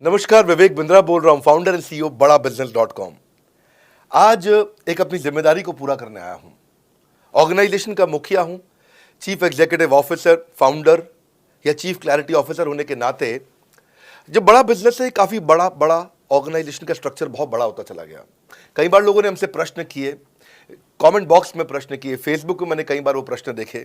नमस्कार, विवेक बिंद्रा बोल रहा हूं, फाउंडर एंड सीईओ बड़ा बिजनेस .com। आज एक अपनी जिम्मेदारी को पूरा करने आया हूं। ऑर्गेनाइजेशन का मुखिया हूं, चीफ एग्जीक्यूटिव ऑफिसर, फाउंडर या चीफ क्लैरिटी ऑफिसर होने के नाते जब बड़ा बिजनेस है, काफी बड़ा बड़ा ऑर्गेनाइजेशन का स्ट्रक्चर बहुत बड़ा होता चला गया। कई बार लोगों ने हमसे प्रश्न किए, कमेंट बॉक्स में प्रश्न किए, फेसबुक पे मैंने कई बार वो प्रश्न देखे।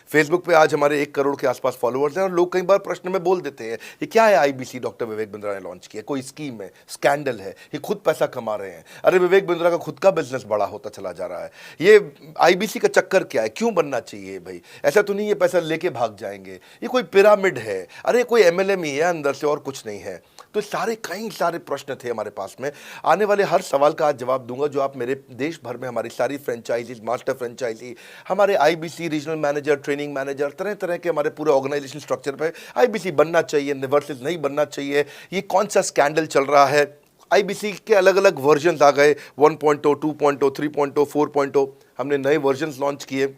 फेसबुक पे आज हमारे 1 करोड़ के आसपास फॉलोअर्स हैं और लोग कई बार प्रश्न में बोल देते हैं, ये क्या है आईबीसी डॉक्टर विवेक बिंद्रा ने लॉन्च किया, कोई स्कीम है, स्कैंडल है, ये खुद पैसा कमा रहे हैं। अरे विवेक बिंद्रा का खुद का बिजनेस बड़ा होता चला जा रहा है, ये आईबीसी का चक्कर क्या है, क्यों बनना चाहिए भाई, ऐसा तो नहीं ये पैसा लेके भाग जाएंगे, ये कोई पिरामिड है, अरे कोई एमएलएम ही है अंदर से और कुछ नहीं है। तो कई सारे प्रश्न थे हमारे पास में। आने वाले हर सवाल का आज जवाब दूंगा जो आप मेरे देश भर में हमारी सारी फ्रेंचाइजीज, मास्टर फ्रेंचाइजी, हमारे IBC regional manager, training manager, तरह तरह के हमारे पूरे ऑर्गेनाइजेशन स्ट्रक्चर पे आईबीसी बनना चाहिए वर्सेस नहीं बनना चाहिए, ये कौन सा स्कैंडल चल रहा है। आईबीसी के अलग अलग वर्जन आ गए, 1.0, 2.0, 3.0, 4.0, हमने नए वर्जन लॉन्च किए।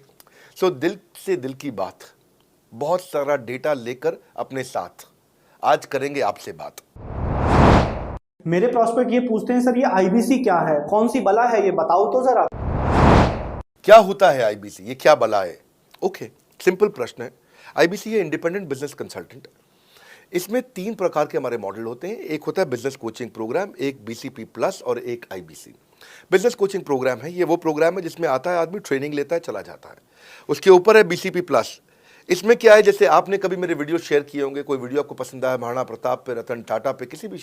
सो दिल से दिल की बात, बहुत सारा डेटा लेकर अपने साथ आज करेंगे आपसे बात। मेरे प्रॉस्पेक्ट ये पूछते हैं, सर ये आईबीसी क्या है, कौन सी बला है, ये बताओ तो जरा। क्या होता है आईबीसी, ये क्या बला है? ओके, सिंपल प्रश्न है। आईबीसी है इंडिपेंडेंट बिजनेस कंसल्टेंट। इसमें 3 प्रकार के हमारे मॉडल होते हैं। एक होता है बिजनेस कोचिंग प्रोग्राम, एक बीसीपी प्लस और एक आईबीसी। बिजनेस कोचिंग प्रोग्राम है, ये वो प्रोग्राम है जिसमें आता है आदमी, ट्रेनिंग लेता है, चला जाता है। उसके ऊपर है बीसीपी प्लस। इसमें क्या है, जैसे आपने कभी मेरे वीडियो शेयर किए होंगे, कोई वीडियो आपको पसंद आया, महाराणा प्रताप पे, रतन टाटा पे, किसी भी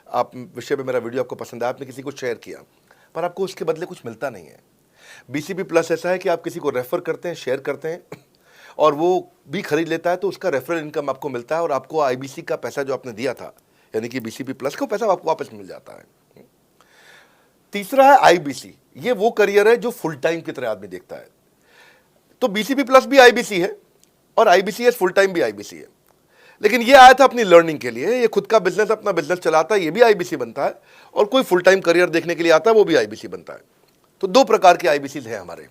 आप विषय पे मेरा वीडियो आपको पसंद आया, आपने किसी को शेयर किया, पर आपको उसके बदले कुछ मिलता नहीं है। बीसीपी प्लस ऐसा है कि आप किसी को रेफर करते हैं, शेयर करते हैं और वो भी खरीद लेता है, तो उसका रेफरल इनकम आपको मिलता है और आपको आईबीसी का पैसा जो आपने दिया था, यानी कि बीसीपी प्लस का पैसा आपको वापस मिल जाता है। तीसरा है आईबीसी, ये वो करियर है जो फुल टाइम की तरह आदमी देखता है। तो बीसीपी प्लस भी आईबीसी है और आईबीसी फुल टाइम भी आईबीसी है। लेकिन ये आया था अपनी लर्निंग के लिए, ये खुद का बिजनेस, अपना बिजनेस चलाता है, ये भी आईबीसी बनता है, और कोई फुल टाइम करियर देखने के लिए आता है, वो भी आईबीसी बनता है। तो 2 प्रकार के आईबीसी हैं हमारे।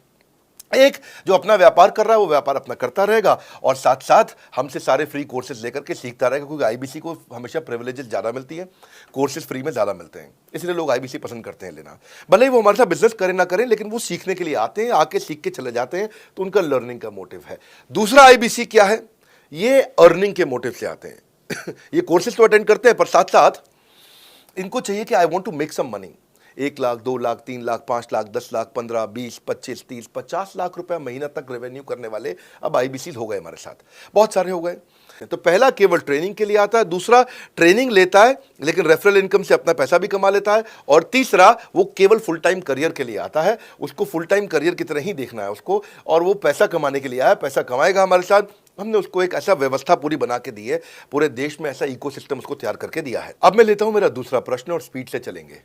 एक जो अपना व्यापार कर रहा है वो व्यापार अपना करता रहेगा और साथ साथ हमसे सारे फ्री कोर्सेज लेकर के सीखता रहेगा, क्योंकि आईबीसी को हमेशा प्रिविलेजेस ज़्यादा मिलती है, कोर्सेज फ्री में ज़्यादा मिलते हैं, इसलिए लोग आईबीसी पसंद करते हैं लेना। भले ही वो हमारे साथ बिजनेस करें ना करें, लेकिन वो सीखने के लिए आते हैं, आके सीख के चले जाते हैं, तो उनका लर्निंग का मोटिव है। दूसरा आईबीसी क्या है, ये अर्निंग के मोटिव से आते हैं ये कोर्सेज तो अटेंड करते हैं, पर साथ साथ इनको चाहिए कि I want to make some money. 1 lakh, 2 lakh, 3 lakh, 5 lakh, 10 lakh, 15, 20, 25, 30, 50 lakh रुपए महीना तक रेवेन्यू करने वाले अब आईबीसी हो गए हमारे साथ, बहुत सारे हो गए। तो पहला केवल ट्रेनिंग के लिए आता है, दूसरा ट्रेनिंग लेता है लेकिन रेफरल इनकम से अपना पैसा भी कमा लेता है, और तीसरा वो केवल फुल टाइम करियर के लिए आता है, उसको फुल टाइम करियर की तरह ही देखना है उसको, और वो पैसा कमाने के लिए आया, पैसा कमाएगा हमारे साथ। हमने उसको एक ऐसा व्यवस्था पूरी बना के दी है, पूरे देश में ऐसा इकोसिस्टम उसको तैयार करके दिया है। अब मैं लेता हूं मेरा दूसरा प्रश्न और स्पीड से चलेंगे।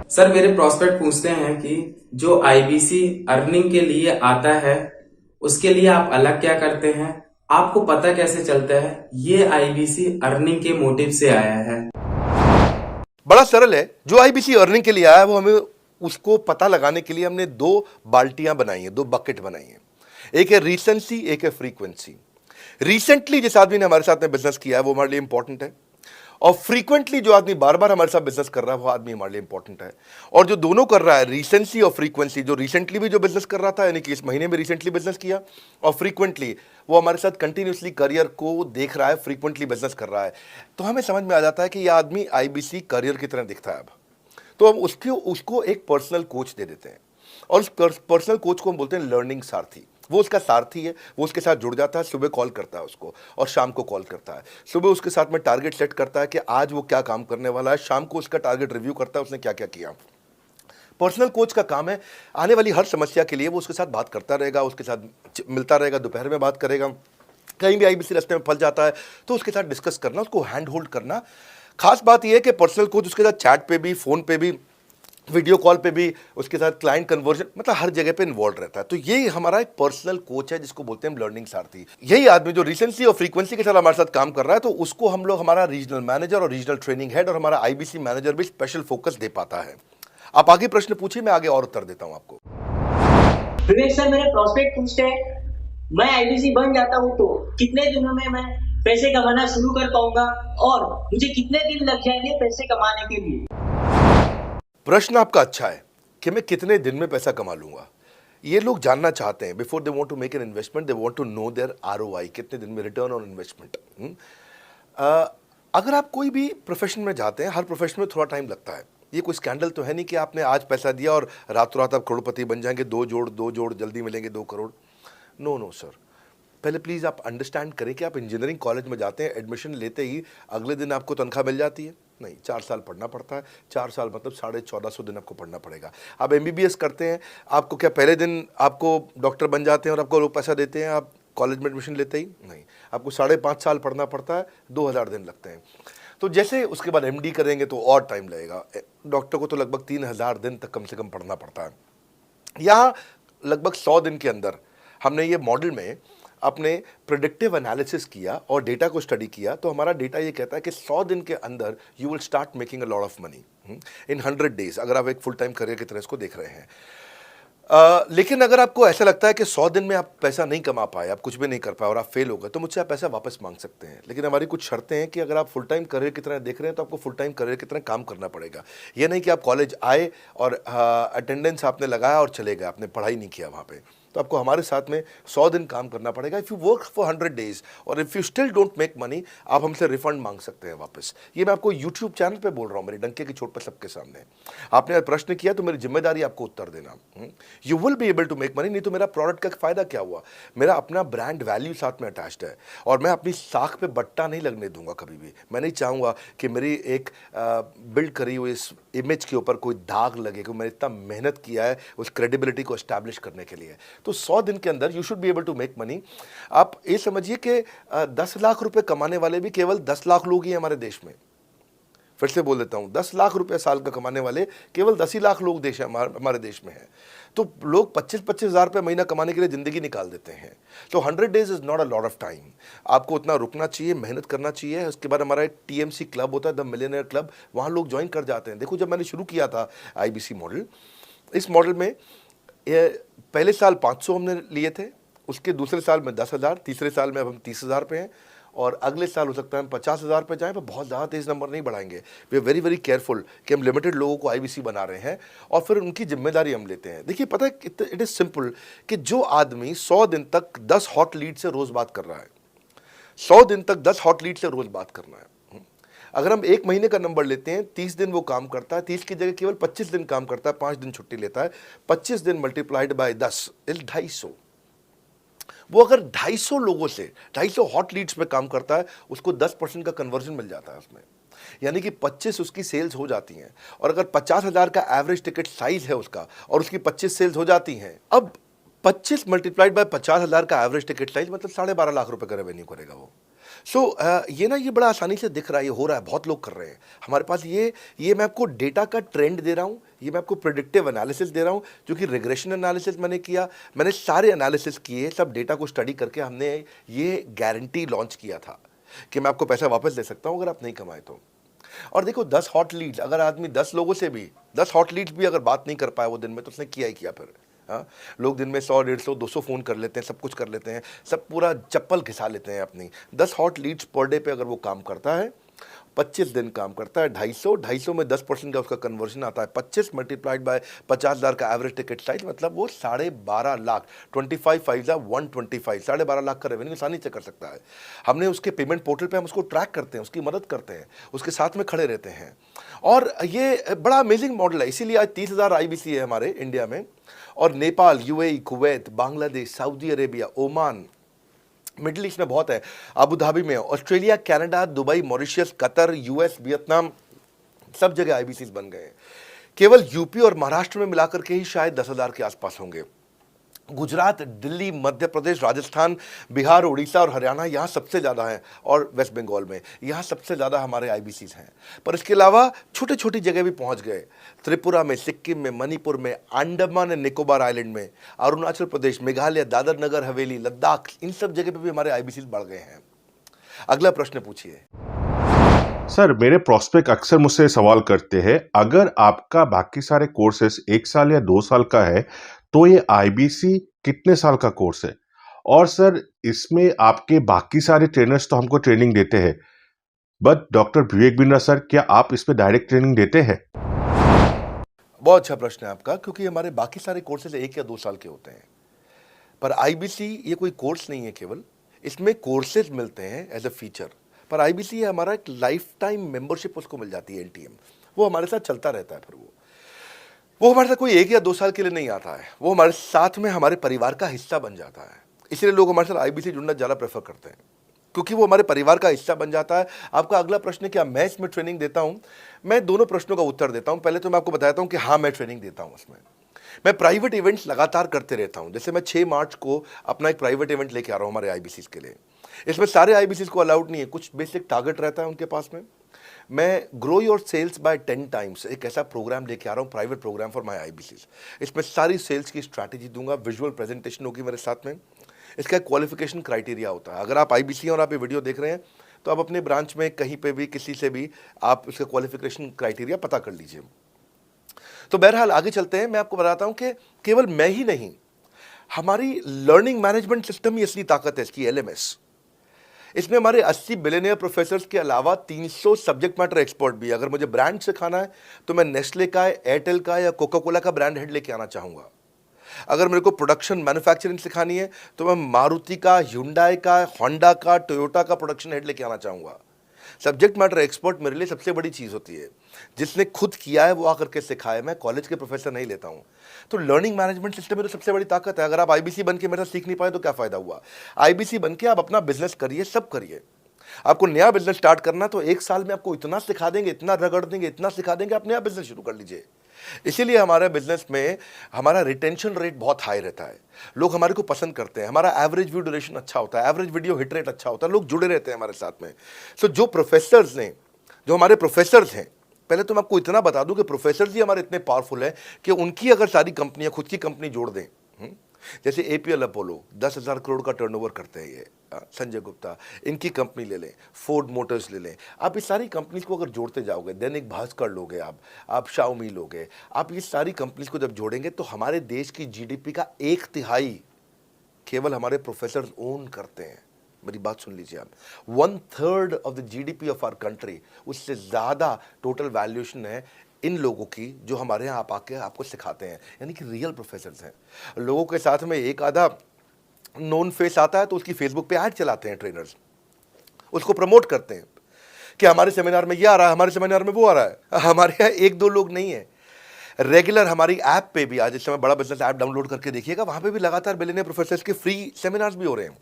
सर मेरे प्रोस्पेक्ट पूछते हैं कि जो आईबीसी अर्निंग के लिए आता है उसके लिए आप अलग क्या करते हैं, आपको पता कैसे चलता है ये आईबीसी अर्निंग के मोटिव से आया है? बड़ा सरल है, जो आईबीसी अर्निंग के लिए आया है वो हमें उसको पता लगाने के लिए हमने 2 बाल्टियां बनाई हैं, 2 बकेट बनाई हैं। एक है रीसेंसी, एक है फ्रीक्वेंसी। रिसेंटली जिस आदमी ने हमारे साथ में बिजनेस किया है वो हमारे लिए इंपॉर्टेंट है, और फ्रीक्वेंटली जो आदमी बार बार हमारे साथ बिजनेस कर रहा है वो आदमी हमारे लिए इंपॉर्टेंट है। और जो दोनों कर रहा है, रीसेंसी और फ्रीक्वेंसी, जो रिसेंटली भी जो बिजनेस कर रहा था, यानी कि इस महीने में रिसेंटली बिजनेस किया, और फ्रीक्वेंटली वो हमारे साथ कंटिन्यूसली करियर को देख रहा है, फ्रीक्वेंटली बिजनेस कर रहा है, तो हमें समझ में आ जाता है कि यह आदमी आईबीसी करियर की तरह दिखता है। अब तो हम उसको एक पर्सनल कोच दे देते हैं, और उस पर्सनल कोच को हम बोलते हैं लर्निंग सारथी। वो उसका सारथी है, वो उसके साथ जुड़ जाता है, सुबह कॉल करता है उसको और शाम को कॉल करता है। सुबह उसके साथ में टारगेट सेट करता है कि आज वो क्या काम करने वाला है, शाम को उसका टारगेट रिव्यू करता है उसने क्या क्या किया। पर्सनल कोच का काम है आने वाली हर समस्या के लिए वो उसके साथ बात करता रहेगा, उसके साथ मिलता रहेगा, दोपहर में बात करेगा, कहीं भी आईबीसी रास्ते में फंस जाता है तो उसके साथ डिस्कस करना, उसको हैंड होल्ड करना। खास बात यह है कि पर्सनल कोच उसके साथ चैट पे भी, फोन पे भी, वीडियो कॉल पे भी, उसके साथ क्लाइंट कन्वर्जन, मतलब हर जगह पे इन्वॉल्व रहता है। तो ये हमारा एक पर्सनल कोच है जिसको बोलते हैं लर्निंग सारथी। यही आदमी जो रिसेंसी और फ्रीक्वेंसी के साथ हमारे साथ काम कर रहा है, तो उसको हम लोग हमारा रीजनल मैनेजर और रीजनल ट्रेनिंग हेड और हमारा आईबीसी मैनेजर भी स्पेशल फोकस दे पाता है। आप आगे प्रश्न पूछिए, मैं आगे और उत्तर देता हूं आपको। विवेक सर, मेरे प्रोस्पेक्ट पूछते हैं, मैं आईबीसी बन जाता हूँ तो कितने दिनों में मैं पैसे कमाना शुरू कर पाऊंगा और मुझे कितने दिन लग जाएंगे पैसे कमाने के लिए? प्रश्न आपका अच्छा है कि मैं कितने दिन में पैसा कमा लूंगा। ये लोग जानना चाहते हैं, before they want to make an investment they want to know their ROI, कितने दिन में रिटर्न ऑन इन्वेस्टमेंट। अगर आप कोई भी प्रोफेशन में जाते हैं, हर प्रोफेशन में थोड़ा टाइम लगता है। ये कोई स्कैंडल तो है नहीं कि आपने आज पैसा दिया और रातों रात आप करोड़पति बन जाएंगे, दो जोड़ जल्दी मिलेंगे 2 करोड़। नो सर, पहले प्लीज़ आप अंडरस्टैंड करें कि आप इंजीनियरिंग कॉलेज में जाते हैं, एडमिशन लेते ही अगले दिन आपको तनख्वाह मिल जाती है? नहीं, 4 साल पढ़ना पड़ता है। 4 साल मतलब 1450 दिन आपको पढ़ना पड़ेगा। आप एमबीबीएस करते हैं, आपको क्या पहले दिन आपको डॉक्टर बन जाते हैं और आपको लोग पैसा देते हैं आप कॉलेज में एडमिशन लेते ही? नहीं, आपको 5.5 साल पढ़ना पड़ता है, 2000 दिन लगते हैं। तो जैसे उसके बाद एमडी करेंगे तो और टाइम लगेगा। डॉक्टर को तो लगभग 3000 दिन तक कम से कम पढ़ना पड़ता है। यहाँ लगभग 100 दिन के अंदर हमने ये मॉडल में अपने प्रेडिक्टिव एनालिसिस किया और डेटा को स्टडी किया, तो हमारा डेटा ये कहता है कि 100 दिन के अंदर you will start making a lot of money in 100 days, अगर आप एक फुल टाइम करियर की तरह इसको देख रहे हैं। लेकिन अगर आपको ऐसा लगता है कि 100 दिन में आप पैसा नहीं कमा पाए, आप कुछ भी नहीं कर पाए और आप फेल हो गए, तो मुझसे आप पैसा वापस मांग सकते हैं। लेकिन हमारी कुछ शर्तें हैं कि अगर आप फुल टाइम करियर की तरह देख रहे हैं तो आपको फुल टाइम करियर की तरह काम करना पड़ेगा। ये नहीं कि आप कॉलेज आए और अटेंडेंस आपने लगाया और चले गए, आपने पढ़ाई नहीं किया वहाँ पे। तो आपको हमारे साथ में 100 दिन काम करना पड़ेगा। If you work for 100 days और if you still don't make money, आप हमसे रिफंड मांग सकते हैं वापस। ये मैं आपको यूट्यूब चैनल पे बोल रहा हूँ, मेरे डंके की चोट पर सबके सामने। आपने प्रश्न किया तो मेरी जिम्मेदारी आपको उत्तर देना। You will be able to make money, नहीं तो मेरा प्रोडक्ट का फ़ायदा क्या हुआ? मेरा अपना ब्रांड वैल्यू साथ में अटैच्ड है और मैं अपनी साख पे बट्टा नहीं लगने दूंगा कभी भी। मैं नहीं चाहूँगा कि मेरी एक बिल्ड करी हुई इस इमेज के ऊपर कोई दाग लगे कि मैंने इतना मेहनत किया है उस क्रेडिबिलिटी को एस्टैब्लिश करने के लिए। तो 100 दिन के अंदर you should be able to make money. आप ये समझिए कि 10 लाख रुपए कमाने वाले भी केवल 10 लाख लोग ही हैं हमारे देश में। फिर से बोल देता हूं, 10 लाख रुपए साल का कमाने वाले केवल 10 ही लाख लोग देश हमारे देश में हैं। तो लोग 25-25 हज़ार रुपये महीना कमाने के लिए ज़िंदगी निकाल देते हैं। तो 100 days is not a lot of time. आपको उतना रुकना चाहिए, मेहनत करना चाहिए। उसके बाद हमारा एक टीएमसी क्लब होता है, द मिलियनेयर क्लब, वहाँ लोग ज्वाइन कर जाते हैं। देखो, जब मैंने शुरू किया था आईबीसी मॉडल, इस मॉडल में पहले साल 500 हमने लिए थे, उसके दूसरे साल में 10,000, तीसरे साल में अब हम 30,000 पे हैं और अगले साल हो सकता है हम 50,000 पे जाएं, पर बहुत ज़्यादा तेज़ नंबर नहीं बढ़ाएंगे। We are very very careful कि हम लिमिटेड लोगों को आईबीसी बना रहे हैं और फिर उनकी जिम्मेदारी हम लेते हैं। देखिए, पता है इट इज़ सिंपल कि जो आदमी 100 दिन तक 10 हॉट लीड से रोज़ बात कर रहा है, 100 दिन तक 10 हॉट लीड से रोज़ बात करना है। अगर हम 1 महीने का नंबर लेते हैं, 30 दिन वो काम करता है, 30 की जगह केवल 25 दिन काम करता है, 5 दिन छुट्टी लेता है, 25 दिन मल्टीप्लाइड बाय 10 इज 250। वो अगर 250 लोगों से 250 हॉट लीड्स पे काम करता है, उसको 10% का कन्वर्जन मिल जाता है उसमें, यानी कि 25 उसकी सेल्स हो जाती हैं। और अगर 50,000 का एवरेज टिकट साइज है उसका और उसकी 25 सेल्स हो जाती हैं, अब 25 मल्टीप्लाइड बाय 50,000 का एवरेज टिकट साइज मतलब 12.5 लाख रुपए का रेवेन्यू करेगा वो। ये बड़ा आसानी से दिख रहा है, ये हो रहा है, बहुत लोग कर रहे हैं हमारे पास। ये मैं आपको डेटा का ट्रेंड दे रहा हूँ, ये मैं आपको प्रेडिक्टिव एनालिसिस दे रहा हूँ, जो कि रिग्रेशन एनालिसिस मैंने किया, मैंने सारे एनालिसिस किए, सब डेटा को स्टडी करके हमने ये गारंटी लॉन्च किया था कि मैं आपको पैसा वापस दे सकता हूँ अगर आप नहीं कमाए तो। और देखो, 10 हॉट लीड्स, अगर आदमी 10 लोगों से भी 10 हॉट लीड्स भी अगर बात नहीं कर पाया वो दिन में, तो उसने किया ही किया फिर। हाँ, लोग दिन में 100, 150, 200 फ़ोन कर लेते हैं, सब कुछ कर लेते हैं, सब पूरा चप्पल घिसा लेते हैं अपनी। 10 हॉट लीड्स पर डे पे अगर वो काम करता है, 25 दिन काम करता है, 250 में 10% का उसका कन्वर्जन आता है, 25 मल्टीप्लाइड बाय 50,000 का एवरेज टिकट साइज मतलब वो 12.5 लाख, 25 5 125, 12.5 लाख का रेवेन्यू आसानी से कर सकता है। हमने उसके पेमेंट पोर्टल पे हम उसको ट्रैक करते हैं, उसकी मदद करते हैं, उसके साथ में खड़े रहते हैं। और ये बड़ा अमेजिंग मॉडल है, इसीलिए आज 30,000 आईबीसी है हमारे इंडिया में। और Nepal, UAE, Kuwait, Bangladesh, Saudi Arabia, Oman, middle east में बहुत है, अबू धाबी में, Australia, Canada, Dubai, Mauritius, Qatar, US, Vietnam, सब जगह आईबीसी बन गए हैं। केवल यूपी और महाराष्ट्र में मिलाकर के ही शायद 10,000 के आसपास होंगे। गुजरात, दिल्ली, मध्य प्रदेश, राजस्थान, बिहार, उड़ीसा और हरियाणा यहाँ सबसे ज़्यादा हैं, और वेस्ट बंगाल में यहाँ सबसे ज़्यादा हमारे आईबीसीज हैं। पर इसके अलावा छोटी छोटी जगह भी पहुँच गए, त्रिपुरा में, सिक्किम में, मणिपुर में, अंडमान एंड निकोबार आइलैंड में, अरुणाचल प्रदेश, मेघालय, दादर नगर हवेली, लद्दाख, इन सब जगह पर भी हमारे आईबीसीज बढ़ गए हैं। अगला प्रश्न पूछिए। सर, मेरे प्रोस्पेक्ट अक्सर मुझसे सवाल करते हैं, अगर आपका बाकी सारे कोर्सेस 1 साल या 2 साल का है तो ये आईबीसी कितने साल का कोर्स है? और सर इसमें आपके बाकी सारे ट्रेनर्स तो हमको ट्रेनिंग देते हैं, but doctor Vivek Bindra sir, क्या आप इस पे डायरेक्ट ट्रेनिंग देते हैं? बहुत अच्छा प्रश्न है आपका, क्योंकि हमारे बाकी सारे कोर्सेज 1 या 2 साल के होते हैं, पर आईबीसी ये कोई कोर्स नहीं है केवल, इसमें कोर्सेज मिलते हैं एज अ फीचर। पर आईबीसी ये हमारा एक लाइफ टाइम मेंबरशिप उसको मिल जाती है, एलटीएम, वो हमारे साथ चलता रहता है। फिर वो हमारे साथ कोई 1 या 2 साल के लिए नहीं आता है, वो हमारे साथ में हमारे परिवार का हिस्सा बन जाता है। इसलिए लोग हमारे साथ आईबीसी जुड़ना ज़्यादा प्रेफर करते हैं, क्योंकि वो हमारे परिवार का हिस्सा बन जाता है। आपका अगला प्रश्न है, क्या मैं इसमें ट्रेनिंग देता हूं? मैं दोनों प्रश्नों का उत्तर देता हूं। पहले तो मैं आपको बताता हूं कि हाँ, मैं ट्रेनिंग देता हूं इसमें। मैं प्राइवेट इवेंट्स लगातार करते रहता हूं। जैसे मैं 6 मार्च को अपना एक प्राइवेट इवेंट लेके आ रहा हूं हमारे आईबीसी के लिए। इसमें सारे आईबीसी को अलाउड नहीं है, कुछ बेसिक टारगेट रहता है उनके पास में। मैं grow your sales by 10 times एक ऐसा प्रोग्राम लेके आ रहा हूँ, private program for my IBC. इसमें सारी सेल्स की स्ट्रैटेजी दूंगा, विजुअल प्रेजेंटेशन होगी मेरे साथ में। इसका क्वालिफिकेशन क्राइटेरिया होता है। अगर आप आईबीसी और आप ये वीडियो देख रहे हैं तो आप अपने ब्रांच में कहीं पे भी किसी से भी आप इसका क्वालिफिकेशन क्राइटेरिया पता कर लीजिए। तो बहरहाल आगे चलते हैं। मैं आपको बताता हूं कि केवल मैं ही नहीं, हमारी लर्निंग मैनेजमेंट सिस्टम ही असली ताकत है इसकी, एलएमएस। इसमें हमारे 80 बिलियनियर प्रोफेसर्स के अलावा 300 सब्जेक्ट मैटर एक्सपर्ट भी है। अगर मुझे ब्रांड सिखाना है तो मैं नेस्ले का, एयरटेल का या कोका कोला का ब्रांड हेड लेके आना चाहूंगा। अगर मेरे को प्रोडक्शन मैन्युफैक्चरिंग सिखानी है तो मैं मारुति का, ह्युंडई का, होंडा का, टोयोटा का प्रोडक्शन हेड लेके आना चाहूंगा। सब्जेक्ट मैटर एक्सपर्ट मेरे लिए सबसे बड़ी चीज़ होती है। जिसने खुद किया है वो आकर के सिखाए। मैं कॉलेज के प्रोफेसर नहीं लेता हूँ। तो लर्निंग मैनेजमेंट सिस्टम में तो सबसे बड़ी ताकत है। अगर आप आईबीसी बन के मेरे साथ सीख नहीं पाए तो क्या फ़ायदा हुआ? आईबीसी बन के आप अपना बिजनेस करिए, सब करिए। आपको नया बिजनेस स्टार्ट करना तो 1 साल में आपको इतना सिखा देंगे, इतना रगड़ देंगे, इतना सिखा देंगे, आप नया बिजनेस शुरू कर लीजिए। इसीलिए हमारे बिजनेस में हमारा रिटेंशन रेट बहुत हाई रहता है। लोग हमारे को पसंद करते हैं। हमारा एवरेज व्यू ड्यूरेशन अच्छा होता है, एवरेज वीडियो हिट रेट अच्छा होता है, लोग जुड़े रहते हैं हमारे साथ में। सो जो प्रोफेसर्स ने, जो हमारे प्रोफेसर्स हैं, पहले तो मैं आपको इतना बता दूं कि प्रोफेसर्स ही हमारे इतने पावरफुल हैं कि उनकी अगर सारी कंपनियां खुद की कंपनी जोड़ दें, जैसे एपीएल अपोलो 10,000 करोड़ का टर्नओवर करते हैं ये, संजय गुप्ता, इनकी कंपनी ले लें, फोर्ड मोटर्स ले लें। आप इस सारी कंपनीज को अगर जोड़ते जाओगे, दैनिक भास्कर लोगे, आप शाओमी लोगे, आप ये सारी कंपनीज को जब जोड़ेंगे तो हमारे देश की जीडीपी का 1/3 केवल हमारे प्रोफेसर ओन करते हैं। मेरी बात सुन लीजिए आप, 1/3 of the GDP of our country, उससे ज़्यादा टोटल वैल्यूएशन है इन लोगों की जो हमारे यहाँ आप आके आपको सिखाते हैं, यानी कि रियल प्रोफेसर्स हैं। लोगों के साथ में एक आधा नोन फेस आता है तो उसकी फेसबुक पे ऐड चलाते हैं ट्रेनर्स, उसको प्रमोट करते हैं कि हमारे सेमिनार में ये आ रहा है, हमारे सेमिनार में वो आ रहा है। हमारे यहाँ 1-2 लोग नहीं है, रेगुलर हमारी ऐप पे भी, आज इस समय बड़ा बिजनेस ऐप डाउनलोड करके देखिएगा, वहाँ पे भी लगातार बिलियनियर प्रोफेसर्स के फ्री सेमिनार्स भी हो रहे हैं।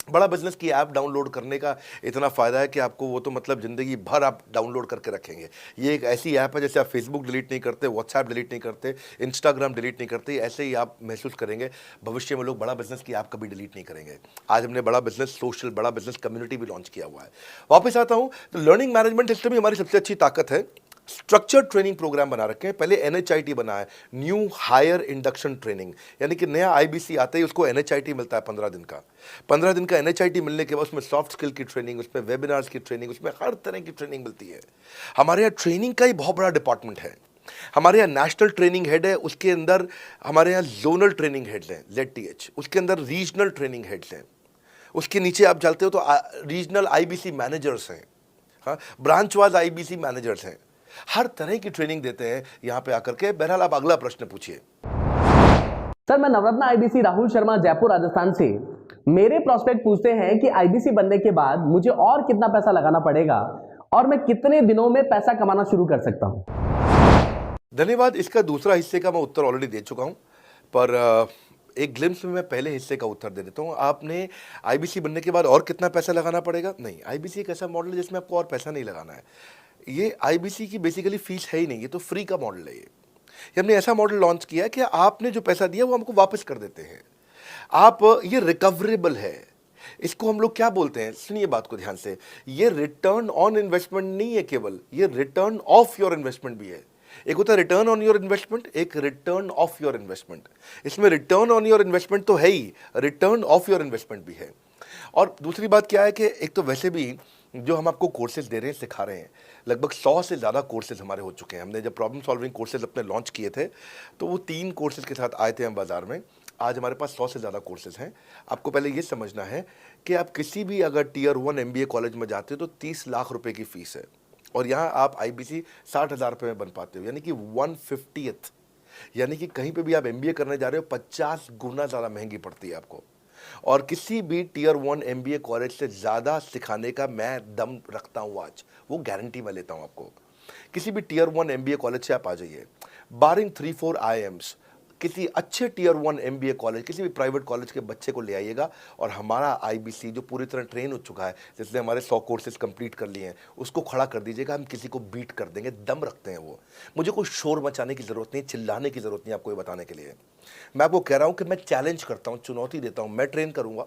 बड़ा बिजनेस की ऐप डाउनलोड करने का इतना फ़ायदा है कि आपको वो तो मतलब ज़िंदगी भर आप डाउनलोड करके रखेंगे। ये एक ऐसी ऐप है जैसे आप फेसबुक डिलीट नहीं करते, व्हाट्सएप डिलीट नहीं करते, इंस्टाग्राम डिलीट नहीं करते, ऐसे ही आप महसूस करेंगे भविष्य में लोग बड़ा बिजनेस की ऐप कभी डिलीट नहीं करेंगे। आज हमने बड़ा बिजनेस सोशल, बड़ा बिजनेस कम्युनिटी भी लॉन्च किया हुआ है। वापस आता हूँ तो लर्निंग मैनेजमेंट सिस्टम ही हमारी सबसे अच्छी ताकत है। स्ट्रक्चर्ड ट्रेनिंग प्रोग्राम बना रखे हैं। पहले एनएचआईटी बना है, न्यू हायर इंडक्शन ट्रेनिंग, यानी कि नया आईबीसी आता है उसको एनएचआईटी मिलता है 15 दिन का। 15 दिन का एनएचआईटी मिलने के बाद उसमें सॉफ्ट स्किल की ट्रेनिंग, उसमें वेबिनार्स की ट्रेनिंग, उसमें हर तरह की ट्रेनिंग मिलती है। हमारे यहाँ ट्रेनिंग का ही बहुत बड़ा डिपार्टमेंट है। हमारे यहाँ नेशनल ट्रेनिंग हेड है, उसके अंदर हमारे यहाँ जोनल ट्रेनिंग हेड्स हैं, ZTH, उसके अंदर रीजनल ट्रेनिंग हेड्स हैं, उसके नीचे आप चलते हो तो रीजनल आईबीसी मैनेजर्स हैं, हाँ, ब्रांच वाइज आईबीसी मैनेजर्स हैं। हर तरह की ट्रेनिंग देते हैं यहाँ पे आकर के। बहरहाल आप अगला प्रश्न पूछिए। सर, मैं नवरत्न आईबीसी राहुल शर्मा, जयपुर राजस्थान से। मेरे प्रोस्पेक्ट पूछते हैं कि आईबीसी बनने के बाद मुझे और कितना पैसा लगाना पड़ेगा और मैं कितने दिनों में पैसा कमाना शुरू कर सकता हूं? धन्यवाद। इसका दूसरा हिस्से का मैं उत्तर ऑलरेडी दे चुका हूं, पर एक ग्लिम्स में मैं पहले हिस्से का उत्तर दे देता हूं। आपने आईबीसी बनने के बाद और कितना पैसा लगाना पड़ेगा? नहीं, आईबीसी एक ऐसा मॉडल है जिसमें आपको और पैसा नहीं लगाना है। ये आईबीसी की बेसिकली फीस है ही नहीं, ये तो फ्री का मॉडल है। ये हमने ऐसा मॉडल लॉन्च किया है कि आपने जो पैसा दिया वो हमको वापस कर देते हैं। आप, ये रिकवरेबल है। इसको हम लोग क्या बोलते हैं, सुनिए बात को ध्यान से, ये रिटर्न ऑन इन्वेस्टमेंट नहीं है केवल, ये रिटर्न ऑफ योर इन्वेस्टमेंट भी है। एक होता है रिटर्न ऑन योर इन्वेस्टमेंट, एक रिटर्न ऑफ योर इन्वेस्टमेंट। इसमें रिटर्न ऑन योर इन्वेस्टमेंट तो है ही, रिटर्न ऑफ योर इन्वेस्टमेंट भी है। और दूसरी बात क्या है कि एक तो वैसे भी जो हम आपको कोर्सेज दे रहे हैं, सिखा रहे हैं, लगभग 100 से ज़्यादा कोर्सेज हमारे हो चुके हैं। हमने जब प्रॉब्लम सॉल्विंग कोर्सेज अपने लॉन्च किए थे तो वो 3 कोर्सेज के साथ आए थे हम बाज़ार में। आज हमारे पास 100 से ज़्यादा कोर्सेज हैं। आपको पहले ये समझना है कि आप किसी भी अगर टियर 1 MBA कॉलेज में जाते हो तो 30 लाख रुपए की फीस है, और यहाँ आप IBC 60,000 रुपये में बन पाते हो, यानी कि 1/50th, यानी कि कहीं पे भी आप MBA करने जा रहे हो 50 गुना ज़्यादा महंगी पड़ती है आपको। और किसी भी टियर 1 MBA कॉलेज से ज़्यादा सिखाने का मैं दम रखता हूँ आज, वो गारंटी मैं लेता हूँ आपको। किसी भी टियर 1 MBA कॉलेज से आप आ जाइए, बारिंग 3-4 IIMs, किसी अच्छे टियर 1 MBA कॉलेज, किसी भी प्राइवेट कॉलेज के बच्चे को ले आइएगा, और हमारा IBC जो पूरी तरह ट्रेन हो चुका है, जिसने हमारे 100 कोर्सेज कंप्लीट कर लिए हैं, उसको खड़ा कर दीजिएगा, हम किसी को बीट कर देंगे, दम रखते हैं वो। मुझे कोई शोर मचाने की ज़रूरत नहीं, चिल्लाने की ज़रूरत नहीं आपको ये बताने के लिए। मैं आपको कह रहा हूँ कि मैं चैलेंज करता हूँ, चुनौती देता हूँ, मैं ट्रेन करूँगा,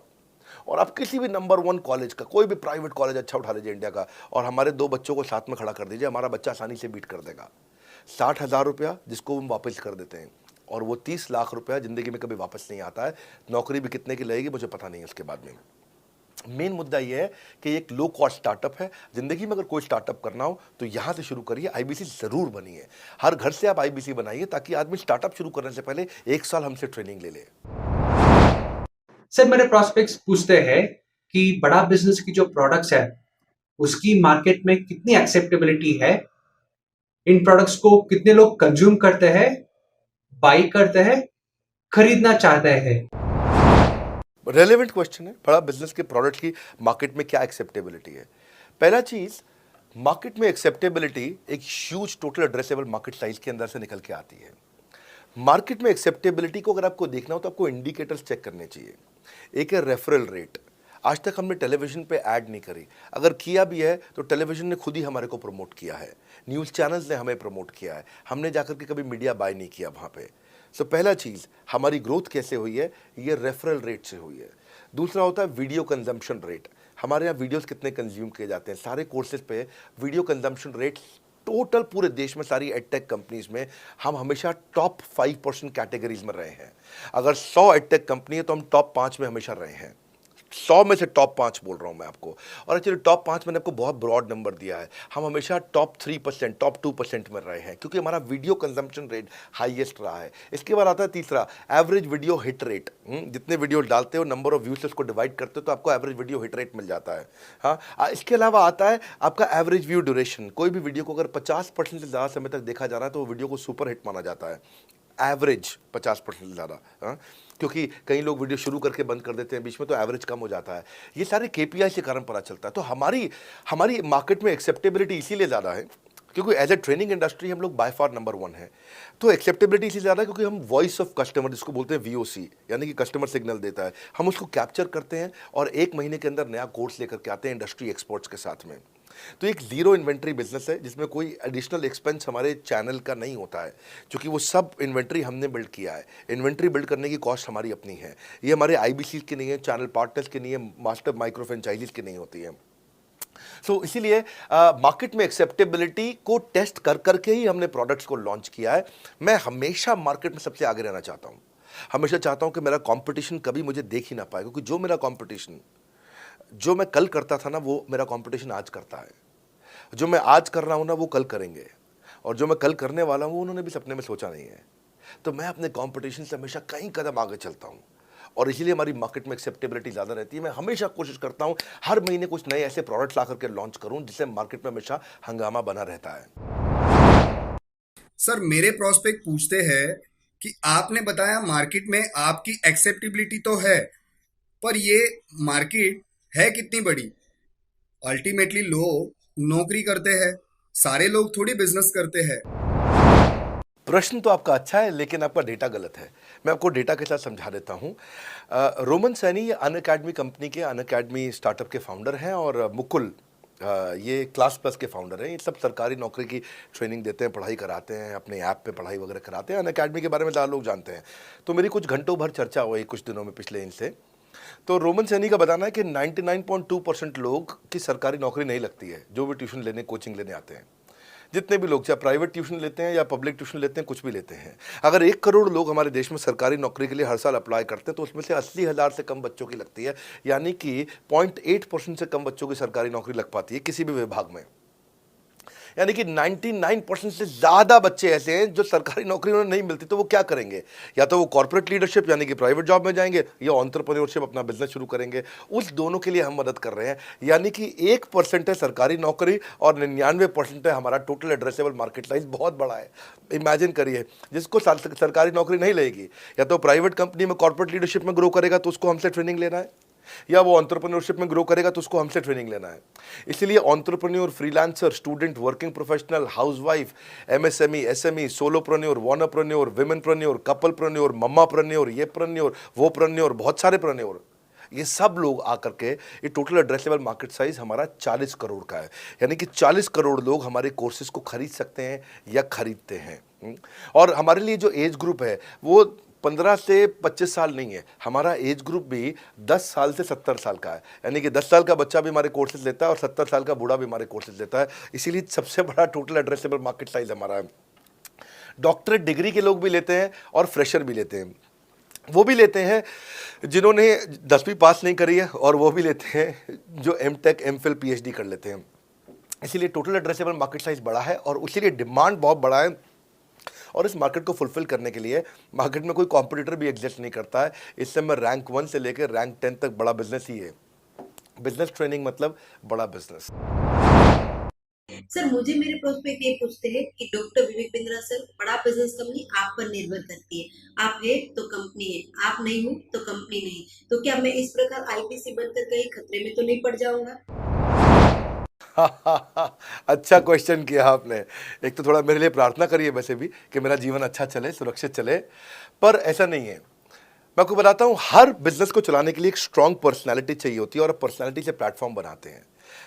और आप किसी भी नंबर 1 कॉलेज का, कोई भी प्राइवेट कॉलेज अच्छा उठा लीजिए इंडिया का, और हमारे 2 बच्चों को साथ में खड़ा कर दीजिए, हमारा बच्चा आसानी से बीट कर देगा। 60,000 रुपया जिसको हम वापस कर देते हैं, और वो 30 लाख रुपया ज़िंदगी में कभी वापस नहीं आता है। नौकरी भी कितने की लगेगी मुझे पता नहीं है उसके बाद में। मेन मुद्दा ये है कि एक लो कॉस्ट स्टार्टअप है। ज़िंदगी में अगर कोई स्टार्टअप करना हो तो यहाँ से शुरू करिए, IBC ज़रूर बनिए। हर घर से आप IBC बनाइए, ताकि आदमी स्टार्टअप शुरू करने से पहले 1 साल हमसे ट्रेनिंग ले ले। सर मेरे प्रोस्पेक्ट्स पूछते हैं कि बड़ा बिजनेस की जो प्रोडक्ट्स है उसकी मार्केट में कितनी एक्सेप्टेबिलिटी है, इन प्रोडक्ट्स को कितने लोग कंज्यूम करते हैं, बाई करते हैं, खरीदना चाहते हैं। रेलेवेंट क्वेश्चन है। बड़ा बिजनेस के प्रोडक्ट की मार्केट में क्या एक्सेप्टेबिलिटी है? पहला चीज, मार्केट में एक्सेप्टेबिलिटी एक huge total addressable market size के अंदर से निकल के आती है। मार्केट में एक्सेप्टेबिलिटी को अगर आपको देखना हो तो आपको इंडिकेटर्स चेक करने चाहिए। एक है रेफरल रेट। आज तक हमने टेलीविजन पे ऐड नहीं करी, अगर किया भी है तो टेलीविजन ने खुद ही हमारे को प्रमोट किया है, न्यूज़ चैनल्स ने हमें प्रमोट किया है, हमने जाकर के कभी मीडिया बाय नहीं किया वहाँ पे। सो पहला चीज़, हमारी ग्रोथ कैसे हुई है, ये रेफरल रेट से हुई है। दूसरा होता है वीडियो कंजम्पशन रेट। हमारे यहाँ वीडियोस कितने कंज्यूम किए जाते हैं, सारे कोर्सेज पे वीडियो कंजम्पशन रेट टोटल पूरे देश में सारी एडटेक कंपनीज में हम हमेशा टॉप 5% कैटेगरीज में रहे हैं। अगर 100 एडटेक कंपनी है तो हम टॉप 5 में हमेशा रहे हैं। 100 में से टॉप 5 बोल रहा हूं मैं आपको, और एक्चुअली टॉप 5 मैंने आपको बहुत ब्रॉड नंबर दिया है। हम हमेशा टॉप 3%, टॉप 2% में रहे हैं, क्योंकि हमारा वीडियो कंजम्पशन रेट हाईएस्ट रहा है। इसके बाद आता है तीसरा, एवरेज वीडियो हिट रेट। जितने वीडियो डालते हो, नंबर ऑफ व्यूज से उसको डिवाइड करते हो तो आपको एवरेज वीडियो हिट रेट मिल जाता है। हाँ, इसके अलावा आता है आपका एवरेज व्यू ड्यूरेशन। कोई भी वीडियो को अगर 50% से ज़्यादा समय तक देखा जा रहा है तो वो वीडियो को सुपर हिट माना जाता है। एवरेज 50% से ज़्यादा, क्योंकि कई लोग वीडियो शुरू करके बंद कर देते हैं बीच में, तो एवरेज कम हो जाता है। ये सारे KPI के कारण पता चलता है। तो हमारी मार्केट में एक्सेप्टेबिलिटी इसीलिए ज़्यादा है क्योंकि एज ए ट्रेनिंग इंडस्ट्री हम लोग बाय फार नंबर 1 है। तो एक्सेप्टेबिलिटी इसलिए ज़्यादा है क्योंकि हम वॉइस ऑफ कस्टमर, जिसको बोलते हैं VOC, यानी कि कस्टमर सिग्नल देता है, हम उसको कैप्चर करते हैं और 1 महीने के अंदर नया कोर्स लेकर के आते हैं इंडस्ट्री एक्सपर्ट्स के साथ में। तो एक जीरो इन्वेंट्री बिजनेस है जिसमें कोई एडिशनल एक्सपेंस हमारे चैनल का नहीं होता है, क्योंकि वो सब इन्वेंट्री हमने बिल्ड किया है। इन्वेंट्री बिल्ड करने की कॉस्ट हमारी अपनी है, ये हमारे IBC की नहीं है, चैनल पार्टनर्स की नहीं है, मास्टर माइक्रो फ्रेंचाइजीज की नहीं होती है। सो इसीलिए मार्केट में एक्सेप्टेबिलिटी को टेस्ट कर करके ही हमने प्रोडक्ट्स को लॉन्च किया है। मैं हमेशा मार्केट में सबसे आगे रहना चाहता हूँ, हमेशा चाहता हूँ कि मेरा कंपटीशन कभी मुझे देख ही ना पाए, क्योंकि जो मेरा कंपटीशन, जो मैं कल करता था ना, वो मेरा कंपटीशन आज करता है। जो मैं आज कर रहा हूँ ना, वो कल करेंगे, और जो मैं कल करने वाला हूँ उन्होंने भी सपने में सोचा नहीं है। तो मैं अपने कंपटीशन से हमेशा कई कदम आगे चलता हूँ, और इसीलिए हमारी मार्केट में एक्सेप्टेबिलिटी ज़्यादा रहती है। मैं हमेशा कोशिश करता हूँ हर महीने कुछ नए ऐसे प्रोडक्ट्स ला करके लॉन्च करूँ जिससे मार्केट में हमेशा हंगामा बना रहता है। सर मेरे प्रोस्पेक्ट पूछते हैं कि आपने बताया मार्केट में आपकी एक्सेप्टेबिलिटी तो है, पर ये मार्केट है कितनी बड़ी? अल्टीमेटली लोग नौकरी करते हैं, सारे लोग थोड़ी बिजनेस करते हैं। प्रश्न तो आपका अच्छा है, लेकिन आपका डेटा गलत है। मैं आपको डेटा के साथ समझा देता हूँ। रोमन सैनी ये अनअकैडमी कंपनी के, अनअकैडमी स्टार्टअप के फाउंडर हैं, और मुकुल ये क्लास प्लस के फाउंडर हैं। ये सब सरकारी नौकरी की ट्रेनिंग देते हैं, पढ़ाई कराते हैं, अपने ऐप पे पढ़ाई वगैरह कराते हैं। अनअकैडमी के बारे में ज़्यादा लोग जानते हैं। तो मेरी कुछ घंटों भर चर्चा हुई कुछ दिनों में पिछले इनसे। तो रोमन सैनी का बताना है कि 99.2% लोग की सरकारी नौकरी नहीं लगती है, जो भी ट्यूशन लेने, कोचिंग लेने आते हैं। जितने भी लोग, चाहे प्राइवेट ट्यूशन लेते हैं या पब्लिक ट्यूशन लेते हैं, कुछ भी लेते हैं, अगर 1 करोड़ लोग हमारे देश में सरकारी नौकरी के लिए हर साल अप्लाई करते हैं तो उसमें से 80,000 से कम बच्चों की लगती है, यानी कि 0.8% से कम बच्चों की सरकारी नौकरी लग पाती है किसी भी विभाग में। यानी कि 99% से ज़्यादा बच्चे ऐसे हैं जो सरकारी नौकरी उन्हें नहीं मिलती, तो वो क्या करेंगे? या तो वो कॉर्पोरेट लीडरशिप यानी कि प्राइवेट जॉब में जाएंगे, या एंटरप्रेन्योरशिप अपना बिजनेस शुरू करेंगे। उस दोनों के लिए हम मदद कर रहे हैं। यानी कि 1% है सरकारी नौकरी और 99% है हमारा टोटल एड्रेसेबल मार्केट साइज। बहुत बड़ा है। इमेजिन करिए, जिसको सरकारी नौकरी नहीं लगेगी, या तो प्राइवेट कंपनी में कॉर्पोरेट लीडरशिप में ग्रो करेगा तो उसको हमसे ट्रेनिंग लेना है, या वो एंटरप्रेन्योरशिप में ग्रो करेगा तो उसको हमसे ट्रेनिंग लेना है। इसलिए entrepreneur, freelancer, student, working professional, housewife, MSME, SME, solopreneur, wantrepreneur, womenpreneur, couplepreneur, mammapreneur, ये प्रेन्योर, वो प्रेन्योर, बहुत सारे प्रेन्योर, ये सब लोग आकर के ये टोटल एड्रेसेबल मार्केट साइज हमारा 40 करोड़ का है। यानी कि 40 करोड़ लोग हमारे कोर्सेज को खरीद सकते हैं या खरीदते हैं। और हमारे लिए जो एज ग्रुप है वो 15 से 25 साल नहीं है, हमारा एज ग्रुप भी 10 साल से 70 साल का है। यानी कि 10 साल का बच्चा भी हमारे कोर्सेज लेता है और 70 साल का बूढ़ा भी हमारे कोर्सेज लेता है। इसीलिए सबसे बड़ा टोटल एड्रेसेबल मार्केट साइज हमारा है। डॉक्टरेट डिग्री के लोग भी लेते हैं और फ्रेशर भी लेते हैं। वो भी लेते हैं जिन्होंने 10वीं पास नहीं करी है, और वो भी लेते हैं जो एमटेक, एमफिल, पीएचडी कर लेते हैं। इसीलिए टोटल एड्रेसेबल मार्केट साइज बड़ा है और उसीलिए डिमांड बहुत बड़ा है। और इस मार्केट को फुलफिल करने के लिए मार्केट में कोई कॉम्पिटिटर भी एग्जिस्ट नहीं करता है। इस समय रैंक 1 से लेकर रैंक 10 तक बड़ा बिजनेस ही है। बिजनेस ट्रेनिंग मतलब बड़ा बिजनेस। सर, मुझे मेरे प्रोस्पेक्ट ये पूछते हैं कि डॉक्टर विवेक बिंद्रा सर, बड़ा बिजनेस कंपनी आप पर निर्भर करती है। आप है तो कंपनी है, आप नहीं हो तो कंपनी नहीं। तो क्या मैं इस प्रकार आईपीसी बनकर कहीं खतरे में तो नहीं पड़ जाऊंगा? अच्छा क्वेश्चन किया आपने। एक तो थोड़ा मेरे लिए प्रार्थना करिए वैसे भी कि मेरा जीवन अच्छा चले, सुरक्षित चले, पर ऐसा नहीं है। मैं आपको बताता हूं, हर बिजनेस को चलाने के लिए एक स्ट्रांग पर्सनालिटी चाहिए होती है और पर्सनालिटी से प्लेटफॉर्म बनाते हैं।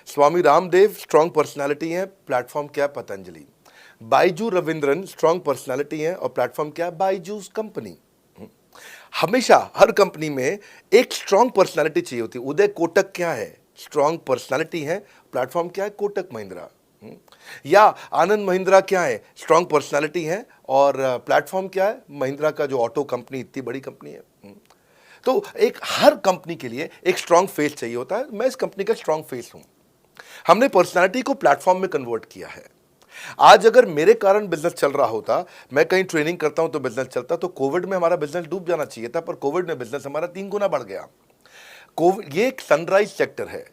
स्वामी रामदेव स्ट्रांग पर्सनालिटी है, प्लेटफॉर्म क्या है? पतंजलि। बाइजू रविंद्रन स्ट्रांग पर्सनालिटी है और प्लेटफॉर्म क्या है? बाइजूस कंपनी। हमेशा हर कंपनी में एक स्ट्रांग पर्सनालिटी चाहिए होती है। उदय कोटक क्या है? स्ट्रांग पर्सनालिटी है, प्लेटफॉर्म क्या है? कोटक महिंद्रा। या आनंद महिंद्रा क्या है? स्ट्रांग पर्सनालिटी है और प्लेटफॉर्म क्या है? महिंद्रा का जो ऑटो कंपनी, इतनी बड़ी कंपनी है। तो एक हर कंपनी के लिए एक स्ट्रांग फेस चाहिए होता है। मैं इस कंपनी का स्ट्रांग फेस हूं। हमने पर्सनालिटी को प्लेटफॉर्म में कन्वर्ट किया है। आज अगर मेरे कारण बिजनेस चल रहा होता, मैं कहीं ट्रेनिंग करता हूं तो बिजनेस चलता, तो कोविड में हमारा बिजनेस डूब जाना चाहिए था, पर कोविड में बिजनेस हमारा 3 गुना बढ़ गया। कोविड ये एक सनराइज सेक्टर है,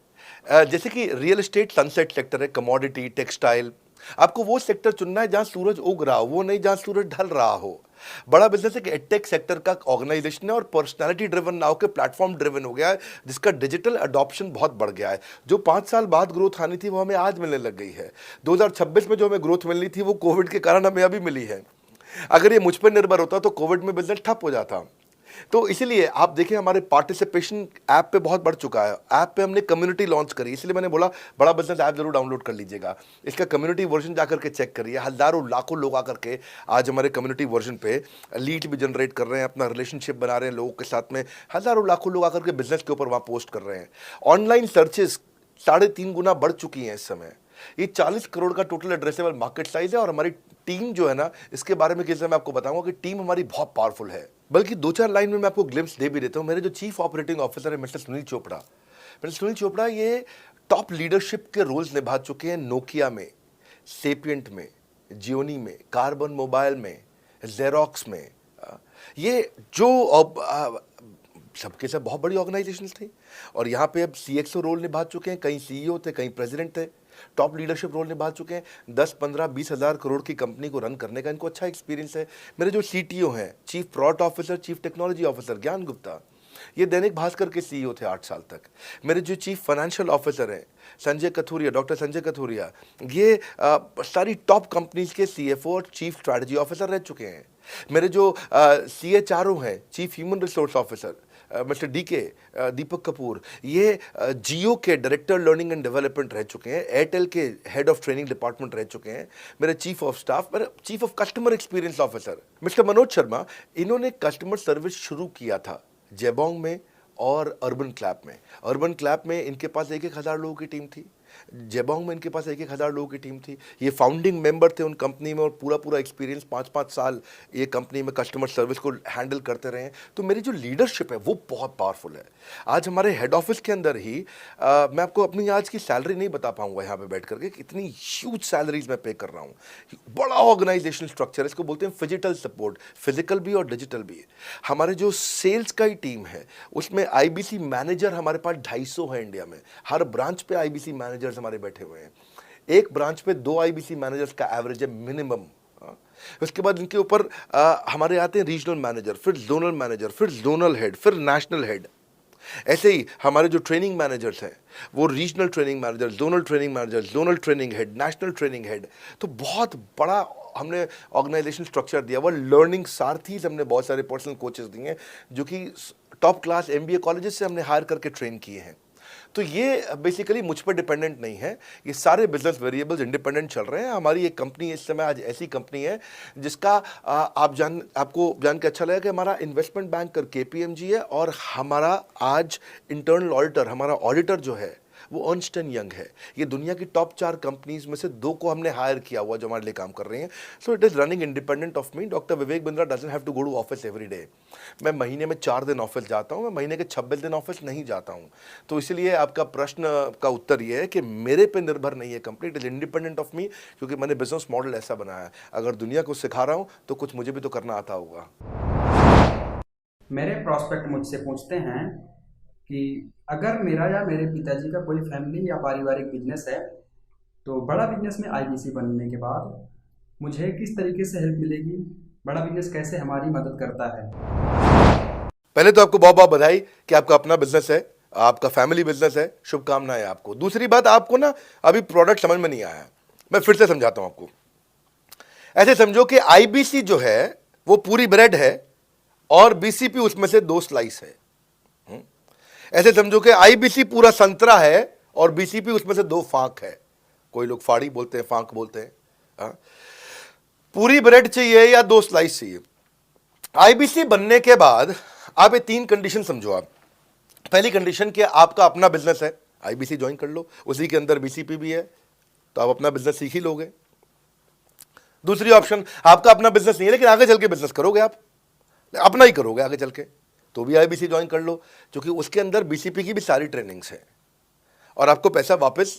जैसे कि रियल एस्टेट सनसेट सेक्टर है, कमोडिटी, टेक्सटाइल। आपको वो सेक्टर चुनना है जहां सूरज उग रहा हो, वो नहीं जहां सूरज ढल रहा हो। बड़ा बिजनेस एक एडटेक सेक्टर का ऑर्गेनाइजेशन है और पर्सनालिटी ड्रिवन ना होकर प्लेटफॉर्म ड्रिवन हो गया है, जिसका डिजिटल अडॉप्शन बहुत बढ़ गया है। जो 5 साल बाद ग्रोथ आनी थी वो हमें आज मिलने लग गई है। 2026 में जो हमें ग्रोथ मिलनी थी वो कोविड के कारण हमें अभी मिली है। अगर ये मुझ पर निर्भर होता तो कोविड में बिजनेस ठप हो जाता। तो इसीलिए आप देखिए हमारे पार्टिसिपेशन ऐप पे बहुत बढ़ चुका है। ऐप पे हमने कम्युनिटी लॉन्च करी, इसलिए मैंने बोला बड़ा बिजनेस ऐप जरूर डाउनलोड कर लीजिएगा। इसका कम्युनिटी वर्जन जाकर के चेक करिए। हजारों लाखों लोग आकर के आज हमारे कम्युनिटी वर्जन पे लीड भी जनरेट कर रहे हैं, अपना रिलेशनशिप बना रहे हैं लोगों के साथ में। हजारों लाखों लोग आकर के बिजनेस के ऊपर वहाँ पोस्ट कर रहे हैं। ऑनलाइन सर्चेस 3.5 गुना बढ़ चुकी हैं इस समय। ये 40 करोड़ का टोटल एड्रेसेबल मार्केट साइज है और हमारी टीम जो है ना, इसके बारे में किसी मैं आपको बताऊंगा कि टीम हमारी बहुत पावरफुल है। बल्कि 2-4 लाइन में मैं आपको ग्लिम्स दे भी देता हूं। मेरे जो चीफ ऑपरेटिंग ऑफिसर है मिस्टर सुनील चोपड़ा ये टॉप लीडरशिप के रोल्स निभा चुके हैं नोकिया में, सेपियंट में, जियोनी में, कार्बन मोबाइल में, जेरोक्स में। ये जो सबके सब बहुत बड़ी ऑर्गेनाइजेशन थी और यहाँ पे अब CXO रोल निभा चुके हैं। कहीं CEO थे, कहीं प्रेसिडेंट थे। टॉप लीडरशिप रोल निभा चुके हैं। 10, 15, 20 हज़ार करोड़ की कंपनी को रन करने का इनको अच्छा एक्सपीरियंस है। मेरे जो CTO हैं, chief product officer, chief technology officer ज्ञान गुप्ता, ये दैनिक भास्कर के CEO थे 8 साल तक। मेरे जो चीफ फाइनेंशियल ऑफिसर हैं डॉक्टर संजय कथुरिया, ये सारी टॉप कंपनीज के CFO और चीफ स्ट्रैटेजी ऑफिसर रह चुके हैं। मेरे जो CHRO हैं, chief human resource officer mister Deepak Kapoor, ये जियो के डायरेक्टर लर्निंग एंड डेवलपमेंट रह चुके हैं, एयरटेल के हेड ऑफ ट्रेनिंग डिपार्टमेंट रह चुके हैं। मेरे चीफ ऑफ स्टाफ, मेरे chief of customer experience officer mister Manoj Sharma, इन्होंने कस्टमर सर्विस शुरू किया था जेबोंग में और अर्बन क्लैप में। अर्बन क्लैप में इनके पास 1-1 हज़ार लोगों की टीम थी। जेबोंग में इनके पास 1,000 लोगों की टीम थी। ये फाउंडिंग मेंबर थे उन कंपनी में और पूरा एक्सपीरियंस 5-5 साल ये कंपनी में कस्टमर सर्विस को हैंडल करते रहे हैं। तो मेरी जो लीडरशिप है वो बहुत पावरफुल है। आज हमारे हेड ऑफिस के अंदर ही मैं आपको अपनी आज की सैलरी नहीं बता पाऊंगा यहाँ पे बैठ करके, कितनी ह्यूज सैलरीज मैं पे कर रहा हूँ। बड़ा ऑर्गेनाइजेशनल स्ट्रक्चर है, इसको बोलते हैं फिजिकल सपोर्ट, फिजिकल भी और डिजिटल भी। हमारे जो सेल्स का ही टीम है उसमें आईबीसी मैनेजर हमारे पास 250 है इंडिया में। हर ब्रांच पे आईबीसी मैनेजर्स हमारे बैठे हुए हैं। एक ब्रांच पे 2 आईबीसी मैनेजर्स का एवरेज है मिनिमम। उसके बाद इनके ऊपर हमारे आते हैं रीजनल मैनेजर, फिर जोनल मैनेजर, फिर जोनल हेड, फिर नेशनल हेड। ऐसे ही हमारे जो ट्रेनिंग मैनेजर्स हैं वो regional training manager, zonal training manager, zonal training head, national training head. तो बहुत बड़ा हमने ऑर्गेनाइजेशन स्ट्रक्चर दिया हुआ। लर्निंग सारथीज हमने बहुत सारे पर्सनल कोचेस दिए हैं जो कि टॉप क्लास एमबीए कॉलेजेस से हमने हायर करके ट्रेन किए हैं। तो ये बेसिकली मुझ पर डिपेंडेंट नहीं है, ये सारे बिजनेस वेरिएबल्स इंडिपेंडेंट चल रहे हैं। हमारी एक कंपनी इस समय आज ऐसी कंपनी है जिसका आपको जान के अच्छा लगेगा कि हमारा इन्वेस्टमेंट बैंकर केपीएमजी है और हमारा आज इंटरनल ऑडिटर, हमारा ऑडिटर जो है वो अर्न्स्ट एंड यंग है। ये दुनिया की टॉप 4 कंपनीज में से 2 को हमने हायर किया हुआ जो हमारे लिए काम कर रही हैं। So it is running independent of me. Doctor Vivek Bindra doesn't have to go to office every day. मैं महीने में 4 दिन ऑफिस जाता हूँ, मैं महीने के 26 दिन ऑफिस नहीं जाता हूँ। तो इसलिए आपका प्रश्न का उत्तर ये है कि मेरे पे निर्भर नहीं है company, it is independent of मी, क्योंकि मैंने बिजनेस मॉडल ऐसा बनाया है। अगर दुनिया को सिखा रहा हूँ तो कुछ मुझे भी तो करना आता होगा। मेरे प्रॉस्पेक्ट मुझसे पूछते हैं कि अगर मेरा या मेरे पिताजी का कोई फैमिली या पारिवारिक बिजनेस है तो बड़ा बिजनेस में आईबीसी बनने के बाद मुझे किस तरीके से हेल्प मिलेगी, बड़ा बिजनेस कैसे हमारी मदद करता है। पहले तो आपको बहुत बहुत बधाई कि आपका अपना बिजनेस है, आपका फैमिली बिजनेस है, शुभकामनाएं आपको। दूसरी बात, आपको ना अभी प्रोडक्ट समझ में नहीं आया, मैं फिर से समझाता हूं आपको। ऐसे समझो कि आईबीसी जो है वो पूरी ब्रेड है और बीसीपी उसमें से 2 स्लाइस है। ऐसे समझो कि आईबीसी पूरा संतरा है और बीसीपी उसमें से 2 फांक है। कोई लोग फाड़ी बोलते हैं, फांक बोलते हैं। पूरी ब्रेड चाहिए या 2 स्लाइस चाहिए। आईबीसी बनने के बाद आप ये 3 कंडीशन समझो। आप पहली कंडीशन कि आपका अपना बिजनेस है, आईबीसी ज्वाइन कर लो, उसी के अंदर बीसीपी भी है तो आप अपना बिजनेस सीख ही लोगे। दूसरी ऑप्शन, आपका अपना बिजनेस नहीं है लेकिन आगे चल के बिजनेस करोगे, आप अपना ही करोगे आगे चल के, तो भी आईबीसी ज्वाइन कर लो, क्योंकि उसके अंदर बीसीपी की भी सारी ट्रेनिंग्स है और आपको पैसा वापस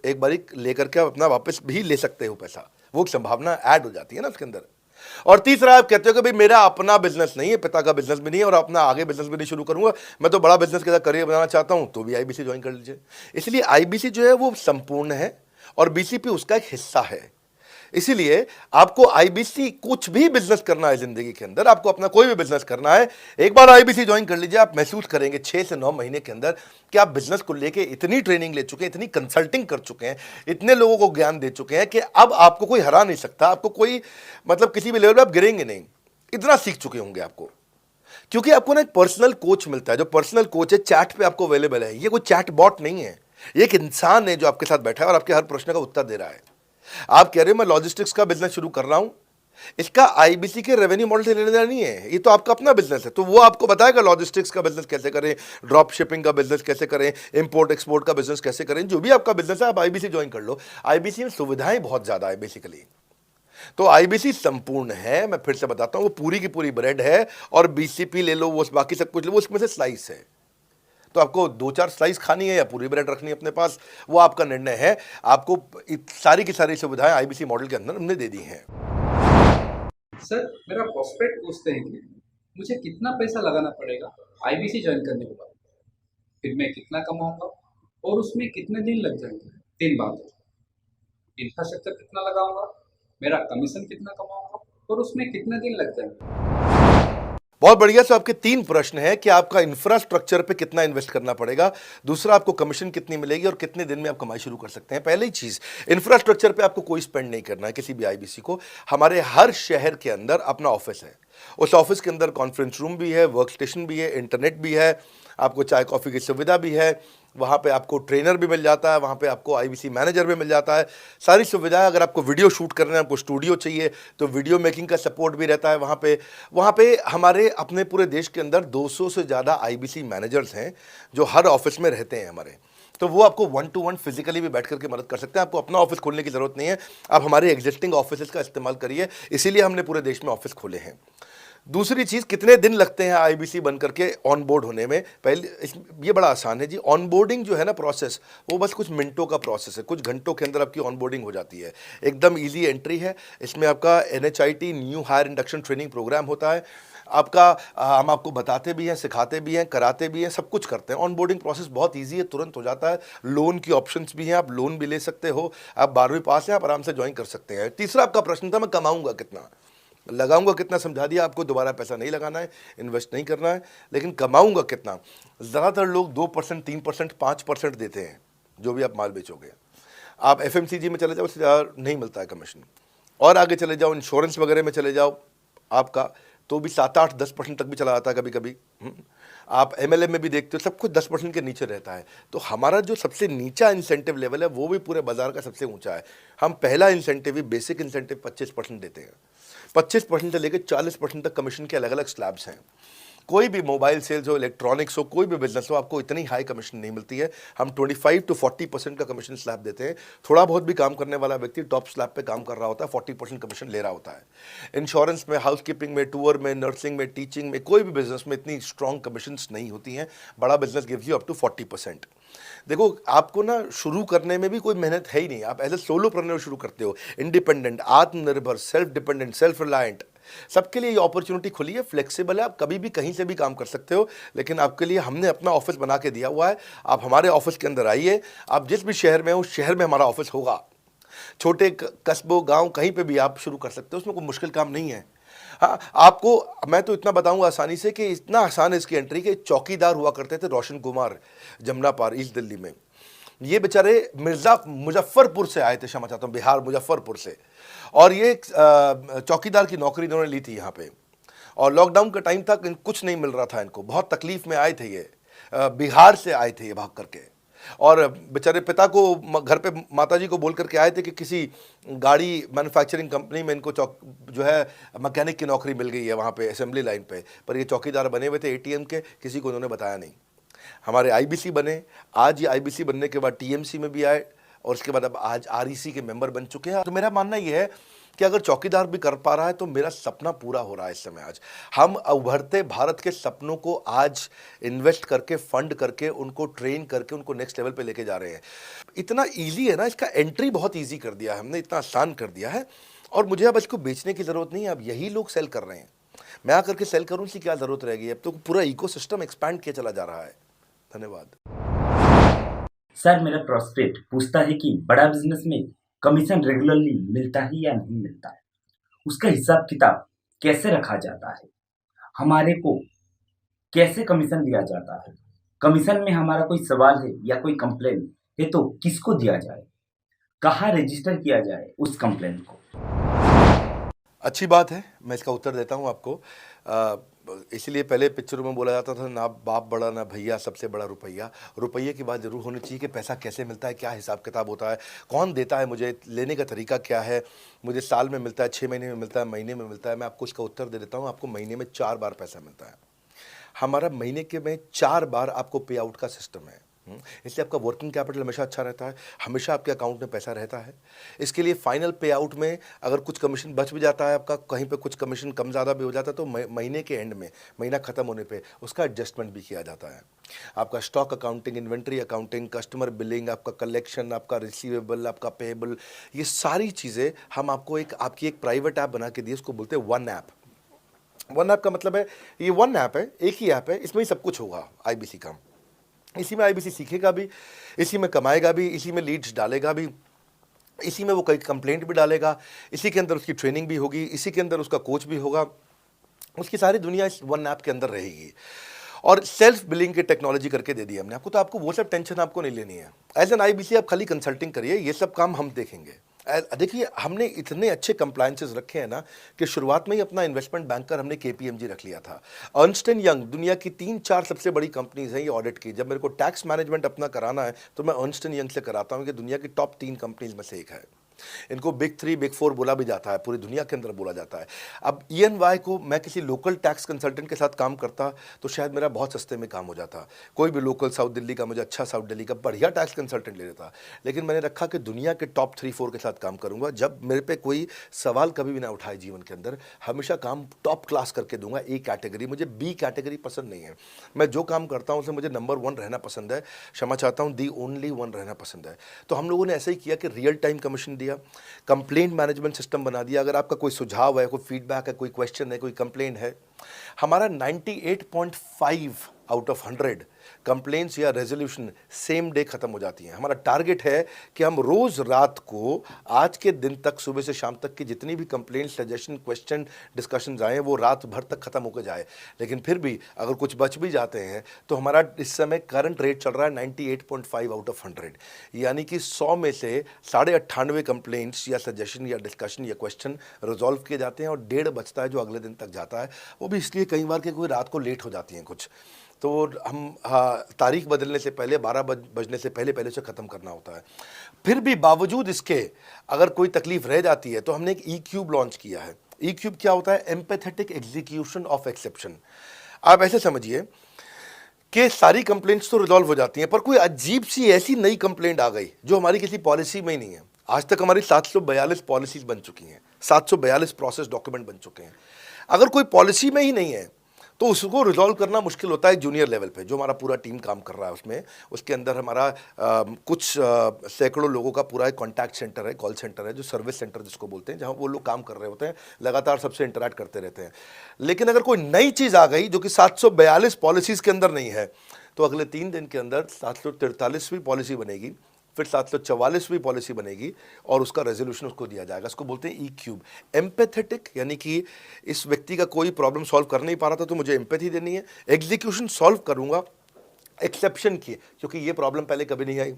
एक बारी लेकर के आप अपना वापस भी ले सकते हो पैसा, वो संभावना ऐड हो जाती है ना उसके अंदर। और तीसरा, आप कहते हो कि भाई मेरा अपना बिजनेस नहीं है, पिता का बिजनेस भी नहीं है और अपना आगे बिजनेस भी नहीं शुरू करूंगा, मैं तो बड़ा बिजनेस के साथ करियर बनाना चाहता हूं, तो भी आईबीसी ज्वाइन कर लीजिए। इसलिए आईबीसी जो है वो संपूर्ण है और बीसीपी उसका एक हिस्सा है। इसीलिए आपको आईबीसी, कुछ भी बिजनेस करना है जिंदगी के अंदर, आपको अपना कोई भी बिजनेस करना है, एक बार आईबीसी ज्वाइन कर लीजिए। आप महसूस करेंगे 6 से 9 महीने के अंदर कि आप बिजनेस को लेके इतनी ट्रेनिंग ले चुके हैं, इतनी कंसल्टिंग कर चुके हैं, इतने लोगों को ज्ञान दे चुके हैं कि अब आपको कोई हरा नहीं सकता, आपको कोई मतलब किसी भी लेवल पर आप गिरेंगे नहीं, इतना सीख चुके होंगे आपको। क्योंकि आपको ना एक पर्सनल कोच मिलता है, जो पर्सनल कोच है चैट पे आपको अवेलेबल है। ये कोई चैट बॉट नहीं है, ये एक इंसान है जो आपके साथ बैठा है और आपके हर प्रश्न का उत्तर दे रहा है। आप कह रहे हो मैं लॉजिस्टिक्स का बिजनेस शुरू कर रहा हूं, इसका आईबीसी के रेवेन्यू मॉडल से लेना देना नहीं है, ये तो आपका अपना बिजनेस है। तो वो आपको बताएगा लॉजिस्टिक्स का बिजनेस कैसे करें, ड्रॉप शिपिंग का बिजनेस कैसे करें, इंपोर्ट एक्सपोर्ट का बिजनेस कैसे करें, जो भी आपका बिजनेस है आप आईबीसी ज्वाइन कर लो। आईबीसी में सुविधाएं बहुत ज्यादा है बेसिकली। तो आईबीसी संपूर्ण है, मैं फिर से बताता हूं, वो पूरी की पूरी ब्रेड है और बीसीपी ले लो, वो बाकी सब कुछ ले लो, उसमें से स्लाइस है। तो आपको 2-4 स्लाइस खानी है या पूरी ब्रेड रखनी है अपने पास, वो आपका निर्णय है। आपको सारी की सारी सुविधाएं आईबीसी मॉडल के अंदर हमने दे दी हैं। सर, मेरा प्रॉस्पेक्ट पूछते हैं कि मुझे कितना पैसा लगाना पड़ेगा आईबीसी ज्वाइन करने के बाद, फिर मैं कितना कमाऊंगा और उसमें कितने दिन लग जाएंगे। 3 बात, इंफ्रास्ट्रक्चर कितना लगाऊंगा, मेरा कमीशन कितना कमाऊंगा और उसमें कितने दिन लग जाएंगे। बहुत बढ़िया। सो आपके 3 प्रश्न हैं कि आपका इंफ्रास्ट्रक्चर पे कितना इन्वेस्ट करना पड़ेगा, दूसरा आपको कमीशन कितनी मिलेगी और कितने दिन में आप कमाई शुरू कर सकते हैं। पहली चीज, इंफ्रास्ट्रक्चर पे आपको कोई स्पेंड नहीं करना है किसी भी आईबीसी को। हमारे हर शहर के अंदर अपना ऑफिस है, उस ऑफिस के अंदर कॉन्फ्रेंस रूम भी है, वर्क स्टेशन भी है, इंटरनेट भी है, आपको चाय कॉफ़ी की सुविधा भी है, वहाँ पे आपको ट्रेनर भी मिल जाता है, वहाँ पे आपको आईबीसी मैनेजर भी मिल जाता है, सारी सुविधाएं। अगर आपको वीडियो शूट करना है, आपको स्टूडियो चाहिए तो वीडियो मेकिंग का सपोर्ट भी रहता है वहाँ पे हमारे अपने पूरे देश के अंदर 200 से ज़्यादा आईबीसी मैनेजर्स हैं जो हर ऑफिस में रहते हैं हमारे। तो वो आपको 1-to-1 फिजिकली भी बैठ करके मदद कर सकते हैं। आपको अपना ऑफिस खोलने की जरूरत नहीं है, आप हमारे एग्जिस्टिंग ऑफिस का इस्तेमाल करिए, इसीलिए हमने पूरे देश में ऑफिस खोले हैं। दूसरी चीज़, कितने दिन लगते हैं आईबीसी बन करके ऑन बोर्ड होने में? पहले ये बड़ा आसान है जी। ऑन बोर्डिंग जो है ना प्रोसेस, वो बस कुछ मिनटों का प्रोसेस है, कुछ घंटों के अंदर आपकी ऑन बोर्डिंग हो जाती है। एकदम इजी एंट्री है। इसमें आपका NHIT new hire induction training program होता है। आपका हम आपको बताते भी हैं, सिखाते भी हैं, कराते भी हैं, सब कुछ करते हैं। ऑन बोर्डिंग प्रोसेस बहुत ईजी है, तुरंत हो जाता है। लोन की ऑप्शंस भी हैं, आप लोन भी ले सकते हो। आप 12वीं पास हैं, आप आराम से ज्वाइन कर सकते हैं। तीसरा आपका प्रश्न था, मैं कमाऊंगा कितना, लगाऊंगा कितना, समझा दिया आपको। दोबारा पैसा नहीं लगाना है, इन्वेस्ट नहीं करना है, लेकिन कमाऊंगा कितना? ज़्यादातर लोग 2%, 3%, 5% देते हैं जो भी आप माल बेचोगे। आप FMCG में चले जाओ, उससे ज़्यादा नहीं मिलता है कमीशन। और आगे चले जाओ, इंश्योरेंस वगैरह में चले जाओ आपका, तो भी 7, 8, 10% तक भी चला जाता है कभी कभी। आप MLM में भी देखते हो, सब कुछ 10% के नीचे रहता है। तो हमारा जो सबसे नीचा इंसेंटिव लेवल है वो भी पूरे बाजार का सबसे ऊंचा है। हम पहला इंसेंटिव ही, बेसिक इंसेंटिव 25% देते हैं। 25% से लेकर 40% तक कमीशन के अलग अलग स्लैब्स हैं। कोई भी मोबाइल सेल्स हो, इलेक्ट्रॉनिक्स हो, कोई भी बिजनेस हो, आपको इतनी हाई कमीशन नहीं मिलती है। हम 25 to 40% का कमीशन स्लैब देते हैं। थोड़ा बहुत भी काम करने वाला व्यक्ति टॉप स्लैब पे काम कर रहा होता है, 40% कमीशन ले रहा होता है। इंश्योरेंस में, हाउसकीपिंग में, टूर में, नर्सिंग में, टीचिंग में, कोई भी बिजनेस में इतनी स्ट्रॉन्ग कमीशंस नहीं होती हैं। बड़ा business gives you up to 40%। देखो, आपको ना शुरू करने में भी कोई मेहनत है ही नहीं। आप एज ए सोलोप्रेन्योर शुरू करते हो, इंडिपेंडेंट, आत्मनिर्भर, सेल्फ डिपेंडेंट, सेल्फ रिलायंट, सबके लिए ये अपॉर्चुनिटी खुली है, फ्लेक्सिबल है, आप कभी भी कहीं से भी काम कर सकते हो। लेकिन आपके लिए हमने अपना ऑफिस बना के दिया हुआ है। आप हमारे ऑफिस के अंदर आइए, आप जिस भी शहर में हो, उस शहर में हमारा ऑफिस होगा। छोटे कस्बों, गांव, कहीं पे भी आप शुरू कर सकते हो, उसमें कोई मुश्किल काम नहीं है। हाँ, आपको मैं तो इतना बताऊंगा आसानी से कि इतना आसान है इसकी एंट्री कि चौकीदार हुआ करते थे रोशन कुमार, जमुना पार, ईस्ट दिल्ली में। ये बेचारे मुजफ्फरपुर से आए थे, क्षमा चाहता हूँ, बिहार मुजफ्फरपुर से। और ये चौकीदार की नौकरी इन्होंने ली थी यहाँ पे। और लॉकडाउन का टाइम था, कुछ नहीं मिल रहा था इनको, बहुत तकलीफ में आए थे ये। बिहार से आए थे ये भाग करके। और बेचारे पिता को घर पे माताजी को बोल करके आए थे कि किसी गाड़ी मैन्युफैक्चरिंग कंपनी में इनको जो है मैकेनिक की नौकरी मिल गई है वहाँ पे असेंबली लाइन पे। पर ये चौकीदार बने हुए थे ATM के, किसी को उन्होंने बताया नहीं। हमारे IBC बने, आज ये IBC बनने के बाद TMC में भी आए, और उसके बाद अब आज REC के मेंबर बन चुके हैं। तो मेरा मानना ये है कि अगर चौकीदार भी कर पा रहा है तो मेरा सपना पूरा हो रहा है इस समय। आज हम उभरते भारत के सपनों को आज इन्वेस्ट करके, फंड करके, उनको ट्रेन करके, उनको नेक्स्ट लेवल पे लेके जा रहे हैं। इतना इजी है ना, इसका एंट्री बहुत इजी कर दिया है हमने, इतना आसान कर दिया है। और मुझे अब इसको बेचने की जरूरत नहीं है, अब यही लोग सेल कर रहे हैं। मैं आकर के सेल करूं, इसकी क्या जरूरत रहेगी? अब तो पूरा इकोसिस्टम एक्सपैंड किया चला जा रहा है। धन्यवाद। सर, मेरा प्रोस्पेक्ट पूछता है कि बड़ा बिजनेस में कमीशन रेगुलरली मिलता है या नहीं मिलता है, उसका हिसाब किताब कैसे रखा जाता है, हमारे को कैसे कमीशन दिया जाता है, कमीशन में हमारा कोई सवाल है या कोई कंप्लेन है तो किसको दिया जाए, कहाँ रजिस्टर किया जाए उस कंप्लेन को? अच्छी बात है, मैं इसका उत्तर देता हूं आपको। इसलिए पहले पिक्चरों में बोला जाता था, ना बाप बड़ा ना भैया, सबसे बड़ा रुपया। रुपये की बात जरूर होनी चाहिए कि पैसा कैसे मिलता है, क्या हिसाब किताब होता है, कौन देता है, मुझे लेने का तरीका क्या है, मुझे साल में मिलता है, 6 महीने में मिलता है, महीने में मिलता है। मैं आपको इसका उत्तर दे देता हूँ। आपको महीने में 4 बार पैसा मिलता है। हमारा महीने के में 4 बार आपको पे आउट का सिस्टम है। इसलिए आपका वर्किंग कैपिटल हमेशा अच्छा रहता है, हमेशा आपके अकाउंट में पैसा रहता है। इसके लिए फाइनल पे आउट में अगर कुछ कमीशन बच भी जाता है आपका, कहीं पे कुछ कमीशन कम ज़्यादा भी हो जाता है, तो महीने के एंड में, महीना ख़त्म होने पे उसका एडजस्टमेंट भी किया जाता है। आपका stock accounting, inventory accounting, customer billing, आपका कलेक्शन, आपका रिसीवेबल, आपका पेएबल, ये सारी चीज़ें हम आपको आपकी एक प्राइवेट ऐप बना के दिए, उसको बोलते हैं वन ऐप। वन ऐप का मतलब है, ये वन ऐप है, एक ही ऐप है, इसमें ही सब कुछ होगा IBC का। इसी में IBC सीखेगा भी, इसी में कमाएगा भी, इसी में लीड्स डालेगा भी, इसी में वो कई कंप्लेंट भी डालेगा, इसी के अंदर उसकी ट्रेनिंग भी होगी, इसी के अंदर उसका कोच भी होगा। उसकी सारी दुनिया इस वन ऐप के अंदर रहेगी। और सेल्फ बिलिंग की टेक्नोलॉजी करके दे दी हमने आपको, तो आपको वो सब टेंशन आपको नहीं लेनी है। एज एन IBC आप खाली कंसल्टिंग करिए, ये सब काम हम देखेंगे। देखिए, हमने इतने अच्छे कंप्लायंसेस रखे हैं ना कि शुरुआत में ही अपना इन्वेस्टमेंट बैंकर हमने KPMG रख लिया था। अर्नस्ट एंड यंग, दुनिया की 3-4 सबसे बड़ी कंपनीज हैं ये ऑडिट की। जब मेरे को टैक्स मैनेजमेंट अपना कराना है तो मैं अर्नस्ट एंड यंग से कराता हूँ, कि दुनिया की टॉप 3 कंपनीज में से एक है। इनको बिग 3 बिग 4 बोला भी जाता है, पूरी दुनिया के अंदर बोला जाता है। अब EY को मैं किसी लोकल टैक्स कंसल्टेंट के साथ काम करता तो शायद मेरा बहुत सस्ते में काम हो जाता। कोई भी लोकल साउथ दिल्ली का, मुझे अच्छा साउथ दिल्ली का बढ़िया टैक्स कंसल्टेंट ले लेता। लेकिन मैंने रखा कि दुनिया के टॉप 3-4 के साथ काम करूंगा। जब मेरे पे कोई सवाल कभी भी ना उठाए जीवन के अंदर, हमेशा काम टॉप क्लास करके दूंगा। ए कैटेगरी, मुझे बी कैटेगरी पसंद नहीं है। मैं जो काम करता हूं उसमें मुझे नंबर 1 रहना पसंद है, क्षमा चाहता हूं, दी ओनली 1 रहना पसंद है। तो हम लोगों ने ऐसे ही किया कि रियल टाइम कमीशन दिया, कंप्लेंट मैनेजमेंट सिस्टम बना दिया। अगर आपका कोई सुझाव है, कोई फीडबैक है, कोई क्वेश्चन है, कोई कंप्लेंट है, हमारा 98.5 आउट ऑफ 100 कंप्लेंट्स या रेजोल्यूशन सेम डे खत्म हो जाती हैं। हमारा टारगेट है कि हम रोज रात को, आज के दिन तक, सुबह से शाम तक की जितनी भी कंप्लेंट, सजेशन, क्वेश्चन, डिस्कशंस आए वो रात भर तक खत्म होकर जाए। लेकिन फिर भी अगर कुछ बच भी जाते हैं तो हमारा इस समय करंट रेट चल रहा है 98.5 आउट ऑफ 100, यानी कि 100 में से 98.5 कंप्लेंट्स या सजेशन या डिस्कशन या क्वेश्चन रिजॉल्व किए जाते हैं और 1.5 बचता है जो अगले दिन तक जाता है। वो भी इसलिए कई बार कि कोई रात को लेट हो जाती हैं कुछ, तो हम तारीख बदलने से पहले, 12 बजने से पहले पहले से ख़त्म करना होता है। फिर भी बावजूद इसके अगर कोई तकलीफ रह जाती है तो हमने एक E-क्यूब लॉन्च किया है। E-क्यूब क्या होता है? Empathetic execution of exception. आप ऐसे समझिए कि सारी कंप्लेंट्स तो रिजॉल्व हो जाती हैं, पर कोई अजीब सी ऐसी नई कंप्लेंट आ गई जो हमारी किसी पॉलिसी में ही नहीं है। आज तक हमारी 742 पॉलिसीज बन चुकी हैं, 742 प्रोसेस डॉक्यूमेंट बन चुके हैं। अगर कोई पॉलिसी में ही नहीं है तो उसको रिजॉल्व करना मुश्किल होता है जूनियर लेवल पे, जो हमारा पूरा टीम काम कर रहा है उसमें। उसके अंदर हमारा कुछ सैकड़ों लोगों का पूरा एक कॉन्टैक्ट सेंटर है, कॉल सेंटर है, जो सर्विस सेंटर जिसको बोलते हैं, जहां वो लोग काम कर रहे होते हैं, लगातार सबसे इंटरैक्ट करते रहते हैं। लेकिन अगर कोई नई चीज़ आ गई जो कि 742 पॉलिसीज़ के अंदर नहीं है, तो अगले 3 दिन के अंदर 743वीं पॉलिसी बनेगी, फिर 744वीं पॉलिसी बनेगी और उसका रेजोल्यूशन उसको दिया जाएगा। इसको बोलते हैं E-क्यूब। एम्पैथेटिक, यानी कि इस व्यक्ति का कोई प्रॉब्लम सॉल्व कर नहीं पा रहा था तो मुझे एम्पैथी देनी है। एग्जीक्यूशन सॉल्व करूंगा एक्सेप्शन की, क्योंकि ये प्रॉब्लम पहले कभी नहीं आई,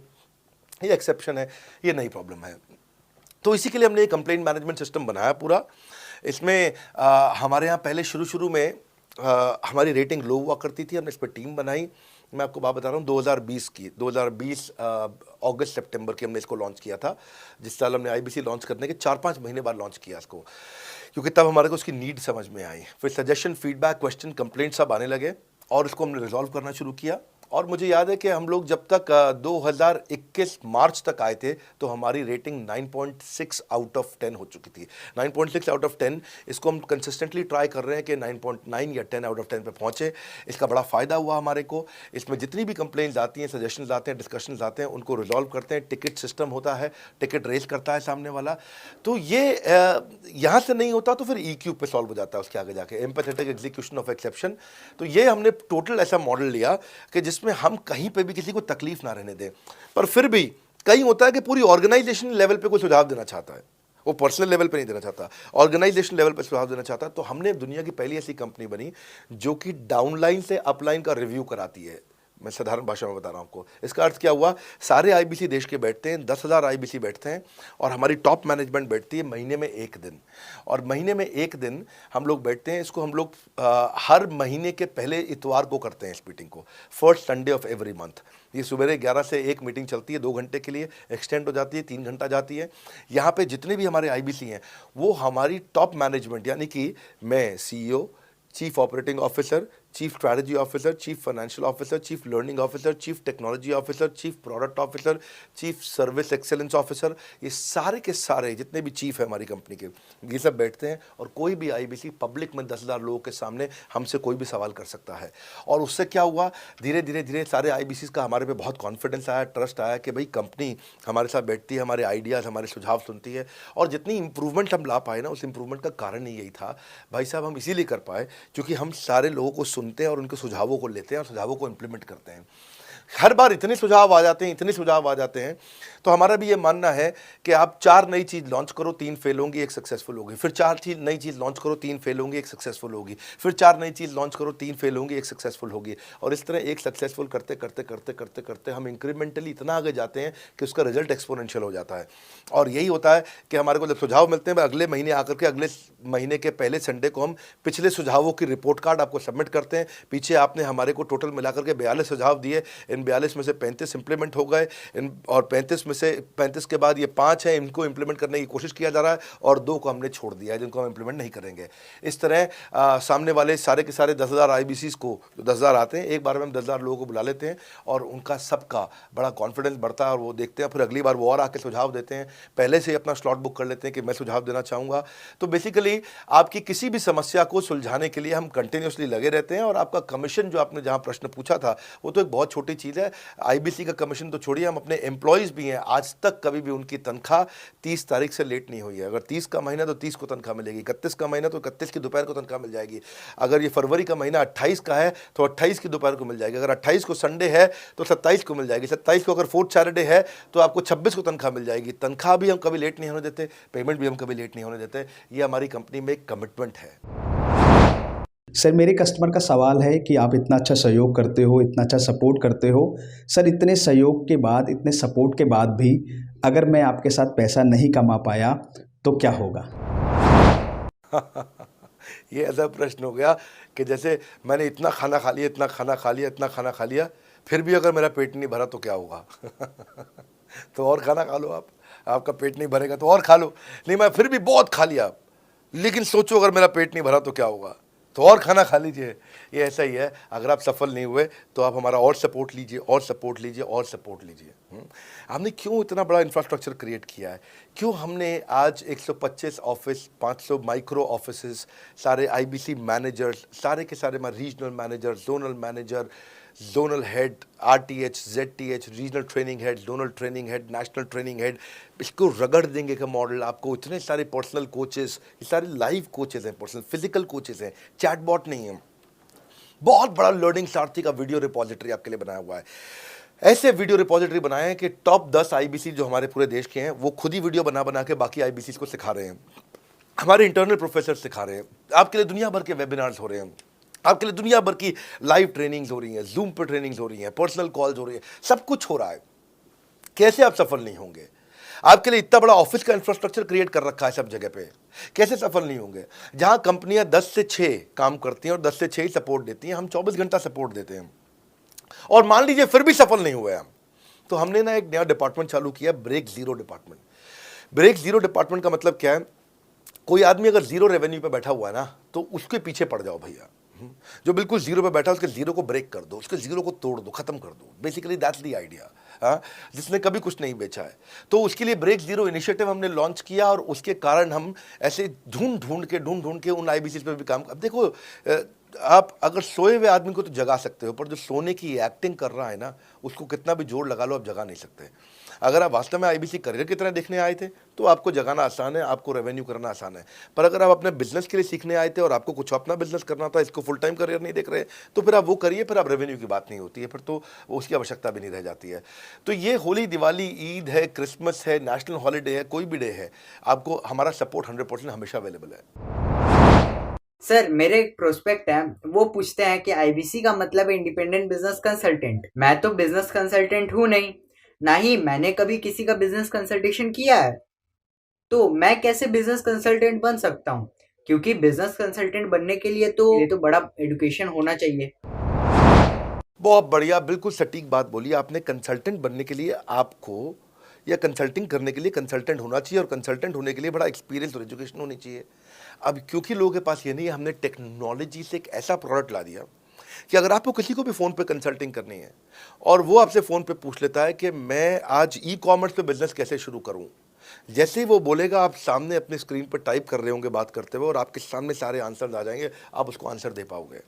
ये एक्सेप्शन है, ये नई प्रॉब्लम है। तो इसी के लिए हमने एक कंप्लेंट मैनेजमेंट सिस्टम बनाया पूरा। इसमें हमारे यहाँ पहले शुरू में हमारी रेटिंग लो हुआ करती थी, हमने इस पर टीम बनाई। मैं आपको बात बता रहा हूँ 2020 अगस्त सितंबर की हमने इसको लॉन्च किया था। जिस साल हमने IBC लॉन्च करने के 4-5 महीने बाद लॉन्च किया इसको, क्योंकि तब हमारे को उसकी नीड समझ में आई। फिर सजेशन, फीडबैक, क्वेश्चन, कंप्लेंट सब आने लगे और इसको हमने रिजॉल्व करना शुरू किया। और मुझे याद है कि हम लोग जब तक 2021 मार्च तक आए थे तो हमारी रेटिंग 9.6 आउट ऑफ 10 हो चुकी थी। 9.6 आउट ऑफ 10, इसको हम कंसिस्टेंटली ट्राई कर रहे हैं कि 9.9 या 10 आउट ऑफ 10 पे पहुँचे। इसका बड़ा फ़ायदा हुआ हमारे को। इसमें जितनी भी कंप्लेंट्स आती हैं, सजेशंस आते हैं, डिस्कशंस आते हैं, उनको रिजॉल्व करते हैं। टिकट सिस्टम होता है, टिकट रेज करता है सामने वाला। तो ये यहाँ से नहीं होता तो फिर E-क्यूब पे सॉल्व हो जाता है उसके आगे जाके, एम्पैथेटिक एग्जीक्यूशन ऑफ एक्सेप्शन। तो ये हमने टोटल ऐसा मॉडल लिया कि जिसमें हम कहीं पे भी किसी को तकलीफ ना रहने दें। पर फिर भी कहीं होता है कि पूरी ऑर्गेनाइजेशन लेवल पे कोई सुझाव देना चाहता है, वो पर्सनल लेवल पे नहीं देना चाहता, ऑर्गेनाइजेशन लेवल पे सुझाव देना चाहता है। तो हमने दुनिया की पहली ऐसी कंपनी बनी जो कि डाउनलाइन से अपलाइन का रिव्यू कराती है। मैं साधारण भाषा में बता रहा हूँ आपको। इसका अर्थ क्या हुआ? सारे IBC देश के बैठते हैं, 10,000 IBC बैठते हैं और हमारी टॉप मैनेजमेंट बैठती है महीने में 1 दिन। और महीने में 1 दिन हम लोग बैठते हैं। इसको हम लोग हर महीने के पहले इतवार को करते हैं इस मीटिंग को, first Sunday off every month. ये सुबह 11 से 1 मीटिंग चलती है, 2 घंटे के लिए एक्सटेंड हो जाती है, 3 घंटा जाती है। यहाँ पे जितने भी हमारे IBC हैं वो हमारी टॉप मैनेजमेंट, यानी कि मैं CEO, chief operating officer, chief strategy officer, chief financial officer, chief learning officer, chief technology officer, chief product officer, chief service excellence officer, ये सारे के सारे जितने भी चीफ है हमारी कंपनी के, ये सब बैठते हैं। और कोई भी IBC पब्लिक में 10,000 लोगों के सामने हमसे कोई भी सवाल कर सकता है। और उससे क्या हुआ, धीरे धीरे सारे IBCs का हमारे पे बहुत कॉन्फिडेंस आया, ट्रस्ट आया कि भाई कंपनी हमारे साथ बैठती है, हमारे आइडियाज़, हमारे सुझाव सुनती है। और जितनी इंप्रूवमेंट हम ला पाए ना, उस इंप्रूवमेंट का कारण ही यही था भाई साहब, हम इसीलिए कर पाए क्योंकि हम सारे लोगों को सुनते हैं और उनके सुझावों को लेते हैं और सुझावों को इम्प्लीमेंट करते हैं। हर बार इतने सुझाव आ जाते हैं, तो हमारा भी ये मानना है कि आप 4 नई चीज़ लॉन्च करो, 3 फेल होंगी, 1 सक्सेसफुल होगी। फिर 4 नई चीज़ लॉन्च करो, 3 फेल होंगी, 1 सक्सेसफुल होगी। फिर 4 नई चीज़ लॉन्च करो, 3 फेल होंगी, 1 सक्सेसफुल होगी। और इस तरह 1 सक्सेसफुल करते हम इंक्रीमेंटली इतना आगे जाते हैं कि उसका रिजल्ट एक्सपोनेंशियल हो जाता है। और यही होता है कि हमारे को जब सुझाव मिलते हैं, अगले महीने आकर के अगले महीने के पहले संडे को हम पिछले सुझावों की रिपोर्ट कार्ड आपको सबमिट करते हैं। पीछे आपने हमारे को टोटल मिलाकर के 42 सुझाव दिए, इन 42 में से 35 इंप्लीमेंट हो गए, और 35 में से 35 के बाद ये 5 हैं, इनको इंप्लीमेंट करने की कोशिश किया जा रहा है, और 2 को हमने छोड़ दिया है जिनको हम इंप्लीमेंट नहीं करेंगे। इस तरह सामने वाले सारे के सारे 10,000 IBCs को, जो 10,000 आते हैं, एक बार में हम 10,000 लोगों को बुला लेते हैं और उनका सबका बड़ा कॉन्फिडेंस बढ़ता है, और वो देखते हैं, फिर अगली बार वो और आके सुझाव देते हैं, पहले से ही अपना स्लॉट बुक कर लेते हैं कि मैं सुझाव देना चाहूँगा। तो बेसिकली आपकी किसी भी समस्या को सुलझाने के लिए हम कंटिन्यूसली लगे रहते हैं, और आपका कमीशन जो आपने जहाँ प्रश्न पूछा था वो तो एक बहुत छोटी चीज़ है। IBC का कमीशन तो छोड़िए, हम अपने एम्प्लॉयज़ भी हैं, आज तक कभी भी उनकी तनख्वाह 30 तारीख से लेट नहीं हुई है। अगर 30 का महीना तो 30 को तनख्वाह मिलेगी, 31 का महीना तो 31 की दोपहर को तनख्वाह मिल जाएगी, अगर ये फरवरी का महीना 28 का है तो 28 की दोपहर को मिल जाएगी, अगर 28 को संडे है तो 27 को मिल जाएगी, 27 को अगर फोर्थ सैटरडे है तो आपको 26 को तनख्वाह मिल जाएगी। तनख्वाह भी हम कभी लेट नहीं होने देते, पेमेंट भी हम कभी लेट नहीं होने देते, ये हमारी कंपनी में एक कमिटमेंट है। सर मेरे कस्टमर का सवाल है कि आप इतना अच्छा सहयोग करते हो, इतना अच्छा सपोर्ट करते हो, सर इतने सहयोग के बाद, इतने सपोर्ट के बाद भी अगर मैं आपके साथ पैसा नहीं कमा पाया तो क्या होगा? ये ऐसा प्रश्न हो गया कि जैसे मैंने इतना खाना खा लिया, इतना खाना खा लिया, इतना खाना खा लिया, फिर भी अगर मेरा पेट नहीं भरा तो क्या होगा? तो और खाना खा लो आप, आपका पेट नहीं भरेगा तो और खा लो। नहीं, मैं फिर भी बहुत खा लिया, लेकिन सोचो अगर मेरा पेट नहीं भरा तो क्या होगा, तो और खाना खा लीजिए। ये ऐसा ही है, अगर आप सफल नहीं हुए तो आप हमारा और सपोर्ट लीजिए, और सपोर्ट लीजिए, और सपोर्ट लीजिए। हमने क्यों इतना बड़ा इंफ्रास्ट्रक्चर क्रिएट किया है, क्यों हमने आज 125 ऑफिस, 500 माइक्रो ऑफिसेस, सारे IBC मैनेजर्स, सारे के सारे regional manager, zonal manager, zonal head, RTH, ZTH, regional training head, zonal training head, national training head, इसको रगड़ देंगे का मॉडल। आपको इतने सारे पर्सनल कोचेस, ये सारे लाइव कोचेस हैं, पर्सनल फिजिकल कोचेस हैं, चैटबॉट नहीं है। बहुत बड़ा लर्निंग सारथी का वीडियो रिपोजिटरी आपके लिए बनाया हुआ है। ऐसे वीडियो रिपोजिटरी बनाए हैं कि टॉप 10 IBC जो हमारे पूरे देश के हैं वो खुद ही वीडियो बना बना के बाकी IBCs को सिखा रहे हैं। हमारे इंटरनल प्रोफेसर सिखा रहे हैं, आपके लिए दुनिया भर के वेबिनार्स हो रहे हैं, आपके लिए दुनिया भर की लाइव ट्रेनिंग्स हो रही हैं, जूम पर ट्रेनिंग्स हो रही हैं, पर्सनल कॉल्स हो रही हैं, सब कुछ हो रहा है। कैसे आप सफल नहीं होंगे? आपके लिए इतना बड़ा ऑफिस का इंफ्रास्ट्रक्चर क्रिएट कर रखा है सब जगह पे, कैसे सफल नहीं होंगे? जहां कंपनियां 10 से 6 काम करती हैं और 10 से 6 ही सपोर्ट देती हैं, हम 24 घंटा सपोर्ट देते हैं, और मान लीजिए फिर भी सफल नहीं हुए हम, तो हमने ना एक नया डिपार्टमेंट चालू किया, break zero department. Break zero department का मतलब क्या है? कोई आदमी अगर जीरो रेवेन्यू पे बैठा हुआ है ना, तो उसके पीछे पड़ जाओ भैया। जो बिल्कुल जीरो पे बैठा है उसके जीरो को ब्रेक कर दो, उसके जीरो को तोड़ दो, खत्म कर दो। Basically that's the idea. जिसने कभी कुछ नहीं बेचा है, तो उसके लिए ब्रेक जीरो इनिशिएटिव हमने लॉन्च किया, और उसके कारण हम ऐसे ढूंढ ढूंढ के उन IBCs पे भी काम। अब देखो, आप अगर सोए हुए आदमी को तो जगा सकते हो, पर जो सोने की एक्टिंग कर रहा है ना, उसको कितना भी जोर लगा लो आप जगा नहीं सकते। अगर आप वास्तव में IBC करियर की तरह देखने आए थे तो आपको जगाना आसान है, आपको रेवेन्यू करना आसान है। पर अगर आप अपने बिजनेस के लिए सीखने आए थे और आपको कुछ अपना बिजनेस करना था, इसको फुल टाइम करियर नहीं देख रहे, तो फिर आप वो करिए, फिर आप रेवेन्यू की बात नहीं होती है, फिर तो उसकी आवश्यकता भी नहीं रह जाती है। तो ये होली, दिवाली, ईद है, क्रिसमस है, नेशनल हॉलीडे है, कोई भी डे है, आपको हमारा सपोर्ट 100% हमेशा अवेलेबल है। सर मेरे एक प्रोस्पेक्ट है, वो पूछते हैं कि IBC का मतलब है इंडिपेंडेंट बिजनेस कंसल्टेंट। मैं तो बिजनेस कंसल्टेंट हूँ नहीं, ना ही मैंने कभी किसी का बिजनेस कंसल्टेशन किया है, तो मैं कैसे बिजनेस कंसल्टेंट बन सकता हूँ? क्योंकि बिजनेस कंसल्टेंट बनने के लिए तो बड़ा एजुकेशन होना चाहिए। बहुत बढ़िया, बिल्कुल सटीक बात बोली आपने। कंसल्टेंट बनने के लिए आपको, या कंसल्टिंग करने के लिए कंसल्टेंट होना चाहिए, और कंसल्टेंट होने के लिए बड़ा एक्सपीरियंस और एजुकेशन होनी चाहिए। अब क्योंकि लोगों के पास ये नहीं है, हमने टेक्नोलॉजी से एक ऐसा प्रोडक्ट ला दिया कि अगर आपको किसी को भी फ़ोन पे कंसल्टिंग करनी है और वो आपसे फ़ोन पे पूछ लेता है कि मैं आज ई-कॉमर्स पे बिजनेस कैसे शुरू करूं, जैसे ही वो बोलेगा, आप सामने अपने स्क्रीन पर टाइप कर रहे होंगे बात करते हुए, और आपके सामने सारे आंसर आ जाएंगे, आप उसको आंसर दे पाओगे।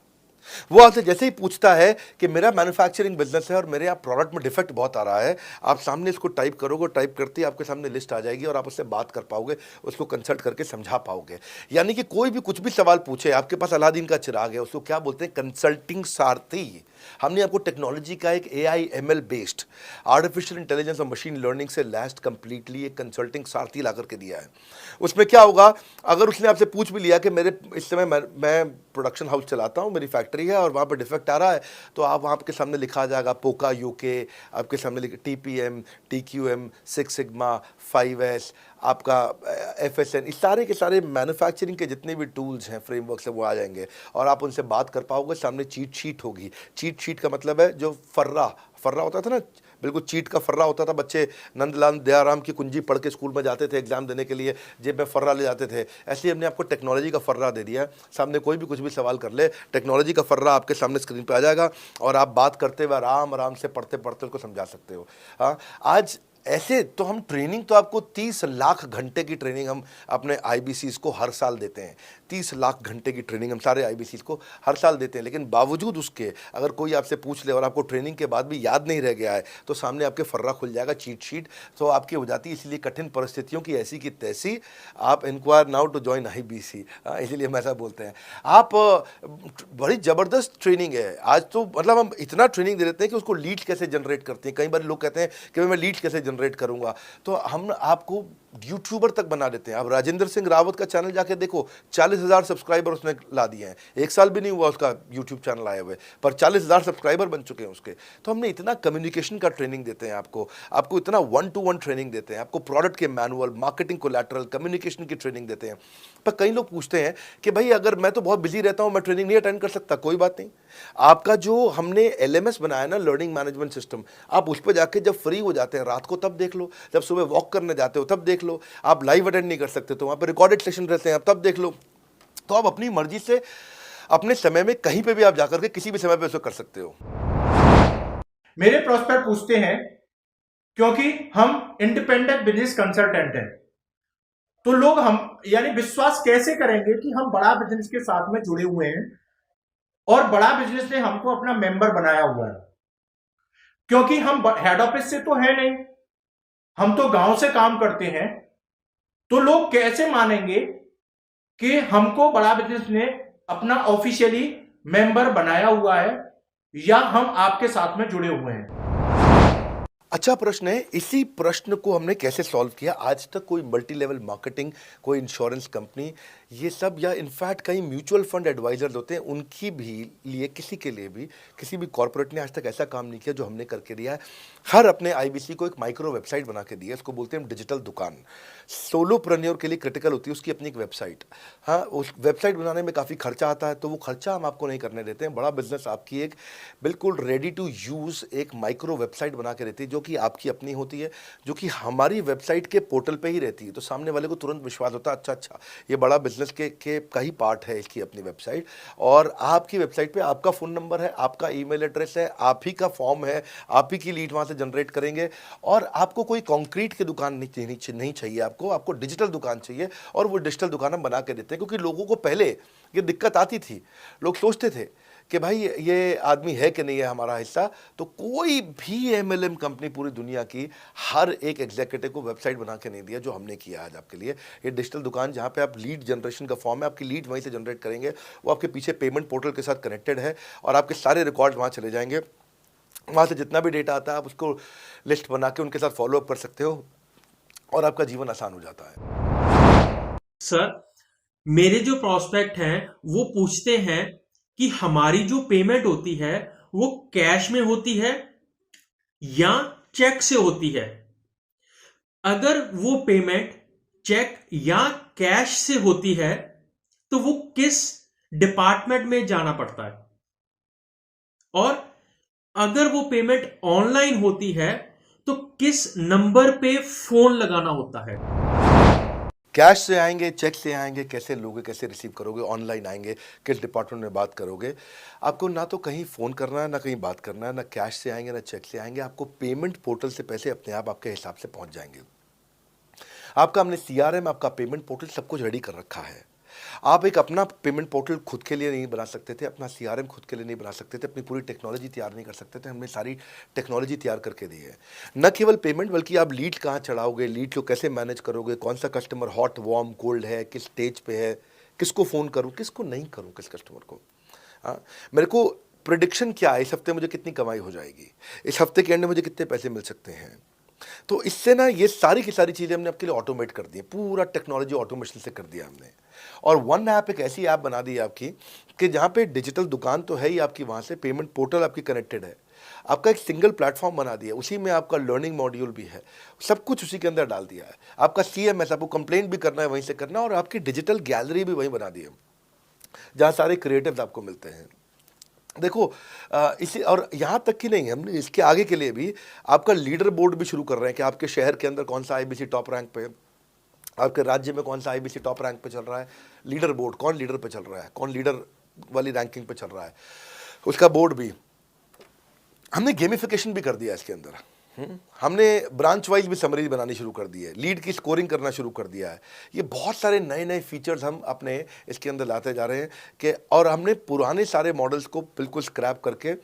वो आपसे जैसे ही पूछता है कि मेरा मैन्युफैक्चरिंग बिजनेस है और मेरे यहाँ प्रोडक्ट में डिफेक्ट बहुत आ रहा है, आप सामने इसको टाइप करोगे, टाइप करते ही आपके सामने लिस्ट आ जाएगी और आप उससे बात कर पाओगे, उसको कंसल्ट करके समझा पाओगे। यानी कि कोई भी कुछ भी सवाल पूछे, आपके पास अलादीन का चिराग है, उसको क्या बोलते हैं? कंसल्टिंग सारथी। हमने आपको टेक्नोलॉजी का एक AI ML based, artificial intelligence और मशीन लर्निंग से लैस्ड कंप्लीटली एक कंसल्टिंग सारथी ला करके दिया है। उसमें क्या होगा, अगर उसने आपसे पूछ भी लिया कि मेरे इस समय मैं प्रोडक्शन हाउस चलाता हूँ, मेरी फैक्ट्री फैक्ट्री है और वहाँ पर डिफेक्ट आ रहा है तो आप वहाँ के सामने लिखा आ जाएगा पोका यूके, आपके सामने TPM, TQM, 6 सिग्मा, 5S, आपका FSN, इस सारे के सारे मैन्युफैक्चरिंग के जितने भी टूल्स हैं, फ्रेमवर्क्स हैं, वो आ जाएंगे और आप उनसे बात कर पाओगे। सामने चीट शीट होगी। चीट शीट का मतलब है जो फर्रा होता था ना, बिल्कुल चीट का फर्रा होता था। बच्चे नंदलाल दयाराम की कुंजी पढ़ के स्कूल में जाते थे एग्जाम देने के लिए, जेब में फर्रा ले जाते थे। ऐसे ही हमने आपको टेक्नोलॉजी का फर्रा दे दिया है। सामने कोई भी कुछ भी सवाल कर ले, टेक्नोलॉजी का फर्रा आपके सामने स्क्रीन पे आ जाएगा और आप बात करते हुए आराम आराम से पढ़ते पढ़ते उसको समझा सकते हो। हाँ, आज ऐसे तो हम ट्रेनिंग तो आपको 30 लाख घंटे की ट्रेनिंग हम अपने IBCs को हर साल देते हैं। 30 लाख घंटे की ट्रेनिंग हम सारे IBCs को हर साल देते हैं, लेकिन बावजूद उसके अगर कोई आपसे पूछ ले और आपको ट्रेनिंग के बाद भी याद नहीं रह गया है तो सामने आपके फर्रा खुल जाएगा, चीट शीट तो आपकी हो जाती है। इसलिए कठिन परिस्थितियों की ऐसी की तैसी, आप inquire now to join IBC, इसलिए हम ऐसा बोलते हैं। आप बड़ी ज़बरदस्त ट्रेनिंग है आज तो, मतलब हम इतना ट्रेनिंग दे देते हैं कि उसको लीड कैसे जनरेट करते हैं। कई बार लोग कहते हैं कि मैं लीड कैसे जनरेट करूंगा, तो हम आपको यूट्यूबर तक बना देते हैं। अब राजेंद्र सिंह रावत का चैनल जाके देखो, 40,000 सब्सक्राइबर उसने ला दिए हैं। 1 साल भी नहीं हुआ उसका यूट्यूब चैनल आए हुए, पर 40,000 सब्सक्राइबर बन चुके हैं उसके। तो हमने इतना कम्युनिकेशन का ट्रेनिंग देते हैं आपको इतना 1-to-1 ट्रेनिंग देते हैं, आपको प्रोडक्ट के मैनुअल, मार्केटिंग कोलैटरल, कम्युनिकेशन की ट्रेनिंग देते हैं। पर कई लोग पूछते हैं कि भाई अगर मैं तो बहुत बिजी रहता हूं, मैं ट्रेनिंग नहीं अटेंड कर सकता। कोई बात नहीं, आपका जो हमने LMS बनाया ना, लर्निंग मैनेजमेंट सिस्टम, आप उस पर जाके जब फ्री हो जाते हैं रात को तब देख लो, जब सुबह वॉक करने जाते हो तब देख लो। आप लाइव अटेंड नहीं कर सकते तो वहां पर रिकॉर्डेड सेशन रहते हैं, आप तब देख लो। तो आप अपनी मर्जी से अपने समय में कहीं पे भी आप जाकर के किसी भी समय पे उसको कर सकते हो। मेरे प्रोस्पेक्ट पूछते हैं क्योंकि हम इंडिपेंडेंट बिजनेस कंसल्टेंट हैं, तो लोग हम यानी विश्वास कैसे करेंगे कि हम बड़ा बिजनेस के साथ में जुड़े हुए हैं और बड़ा बिजनेस ने हमको अपना मेंबर बनाया हुआ है। क्योंकि हम हेड ऑफिस से तो है नहीं, हम तो गांव से काम करते हैं, तो लोग कैसे मानेंगे कि हमको बड़ा बिजनेस ने अपना ऑफिशियली मेंबर बनाया हुआ है या हम आपके साथ में जुड़े हुए हैं। अच्छा प्रश्न है। इसी प्रश्न को हमने कैसे सॉल्व किया, आज तक कोई मल्टी लेवल मार्केटिंग, कोई इंश्योरेंस कंपनी, ये सब, या इनफैक्ट कई म्यूचुअल फंड एडवाइजर्स होते हैं, उनकी भी लिए किसी के लिए भी किसी भी कॉर्पोरेट ने आज तक ऐसा काम नहीं किया जो हमने करके दिया है। हर अपने IBC को एक माइक्रो वेबसाइट बना के दी है, इसको बोलते हैं डिजिटल दुकान। सोलोप्रेन्योर के लिए क्रिटिकल होती है उसकी अपनी एक वेबसाइट। हाँ, उस वेबसाइट बनाने में काफ़ी खर्चा आता है, तो वो खर्चा हम आपको नहीं करने देते हैं। बड़ा बिजनेस आपकी एक बिल्कुल रेडी टू यूज़ एक माइक्रो वेबसाइट बना के देती है, जो कि आपकी अपनी होती है, जो कि हमारी वेबसाइट के पोर्टल पे ही रहती है। तो सामने वाले को तुरंत विश्वास होता है, अच्छा ये बड़ा बिजनेस के का ही पार्ट है इसकी अपनी वेबसाइट। और आपकी वेबसाइट पे आपका फ़ोन नंबर है, आपका ईमेल एड्रेस है, आप ही का फॉर्म है, आप ही की लीड वहाँ से जनरेट करेंगे। और आपको कोई कॉन्क्रीट की दुकान नहीं चाहिए, आपको डिजिटल दुकान चाहिए। और वो डिजिटल दुकान हम बना के देते हैं, क्योंकि लोगों को पहले ये दिक्कत आती थी। लोग सोचते थे कि भाई ये आदमी है कि नहीं है हमारा हिस्सा। तो कोई भी MLM कंपनी पूरी दुनिया की हर एक एग्जीक्यूटिव को वेबसाइट बना के नहीं दिया जो हमने किया आज आपके लिए। ये डिजिटल दुकान जहाँ पे आप लीड जनरेशन का फॉर्म है, आपकी लीड वहीं से जनरेट करेंगे, वो आपके पीछे पेमेंट पोर्टल के साथ कनेक्टेड है और आपके सारे रिकॉर्ड वहाँ चले जाएंगे। वहाँ से जितना भी डेटा आता है आप उसको लिस्ट बना के उनके साथ फॉलोअप कर सकते हो और आपका जीवन आसान हो जाता है। सर, मेरे जो प्रोस्पेक्ट हैं वो पूछते हैं कि हमारी जो पेमेंट होती है वो कैश में होती है या चेक से होती है। अगर वो पेमेंट चेक या कैश से होती है तो वो किस डिपार्टमेंट में जाना पड़ता है, और अगर वो पेमेंट ऑनलाइन होती है तो किस नंबर पे फोन लगाना होता है। कैश से आएंगे, चेक से आएंगे, कैसे लोगे, कैसे रिसीव करोगे, ऑनलाइन आएंगे, किस डिपार्टमेंट में बात करोगे। आपको ना तो कहीं फ़ोन करना है, ना कहीं बात करना है, ना कैश से आएंगे ना चेक से आएंगे। आपको पेमेंट पोर्टल से पैसे अपने आप आपके हिसाब से पहुंच जाएंगे। आपका हमने CRM, आपका पेमेंट पोर्टल सब कुछ रेडी कर रखा है। आप एक अपना पेमेंट पोर्टल खुद के लिए नहीं बना सकते थे, अपना CRM खुद के लिए नहीं बना सकते थे, अपनी पूरी टेक्नोलॉजी तैयार नहीं कर सकते थे। हमने सारी टेक्नोलॉजी तैयार करके दी है। न केवल पेमेंट, बल्कि आप लीड कहाँ चढ़ाओगे, लीड को कैसे मैनेज करोगे, कौन सा कस्टमर हॉट, वार्म, कोल्ड है, किस स्टेज पे है, किसको फ़ोन करूँ, किसको नहीं करूँ, किस कस्टमर को। हाँ, मेरे को प्रिडिक्शन क्या है, इस हफ्ते मुझे कितनी कमाई हो जाएगी, इस हफ्ते के एंड में मुझे कितने पैसे मिल सकते हैं। तो इससे ना ये सारी की सारी चीज़ें हमने आपके लिए ऑटोमेट कर दी है, पूरा टेक्नोलॉजी ऑटोमेशन से कर दिया हमने। और वन ऐप एक ऐसी ऐप बना दी है आपकी कि जहाँ पे डिजिटल दुकान तो है ही आपकी, वहाँ से पेमेंट पोर्टल आपकी कनेक्टेड है, आपका एक सिंगल प्लेटफॉर्म बना दिया, उसी में आपका लर्निंग मॉड्यूल भी है, सब कुछ उसी के अंदर डाल दिया है। आपका CMS, आपको कंप्लेंट भी करना है वहीं से करना, और आपकी डिजिटल गैलरी भी वहीं बना दी है जहाँ सारे क्रिएटिव्स आपको मिलते हैं। देखो इसी, और यहाँ तक कि नहीं, हमने इसके आगे के लिए भी आपका लीडर बोर्ड भी शुरू कर रहे हैं कि आपके शहर के अंदर कौन सा IBC टॉप रैंक पे, आपके राज्य में कौन सा IBC टॉप रैंक पे चल रहा है, लीडर बोर्ड कौन लीडर पे चल रहा है, कौन लीडर वाली रैंकिंग पे चल रहा है, उसका बोर्ड भी हमने गेमिफिकेशन भी कर दिया इसके अंदर। हमने ब्रांच वाइज भी समरी बनानी शुरू कर दी है, लीड की स्कोरिंग करना शुरू कर दिया है। ये बहुत सारे नए नए फीचर्स हम अपने इसके अंदर लाते जा रहे हैं कि, और हमने पुराने सारे मॉडल्स को बिल्कुल स्क्रैप करके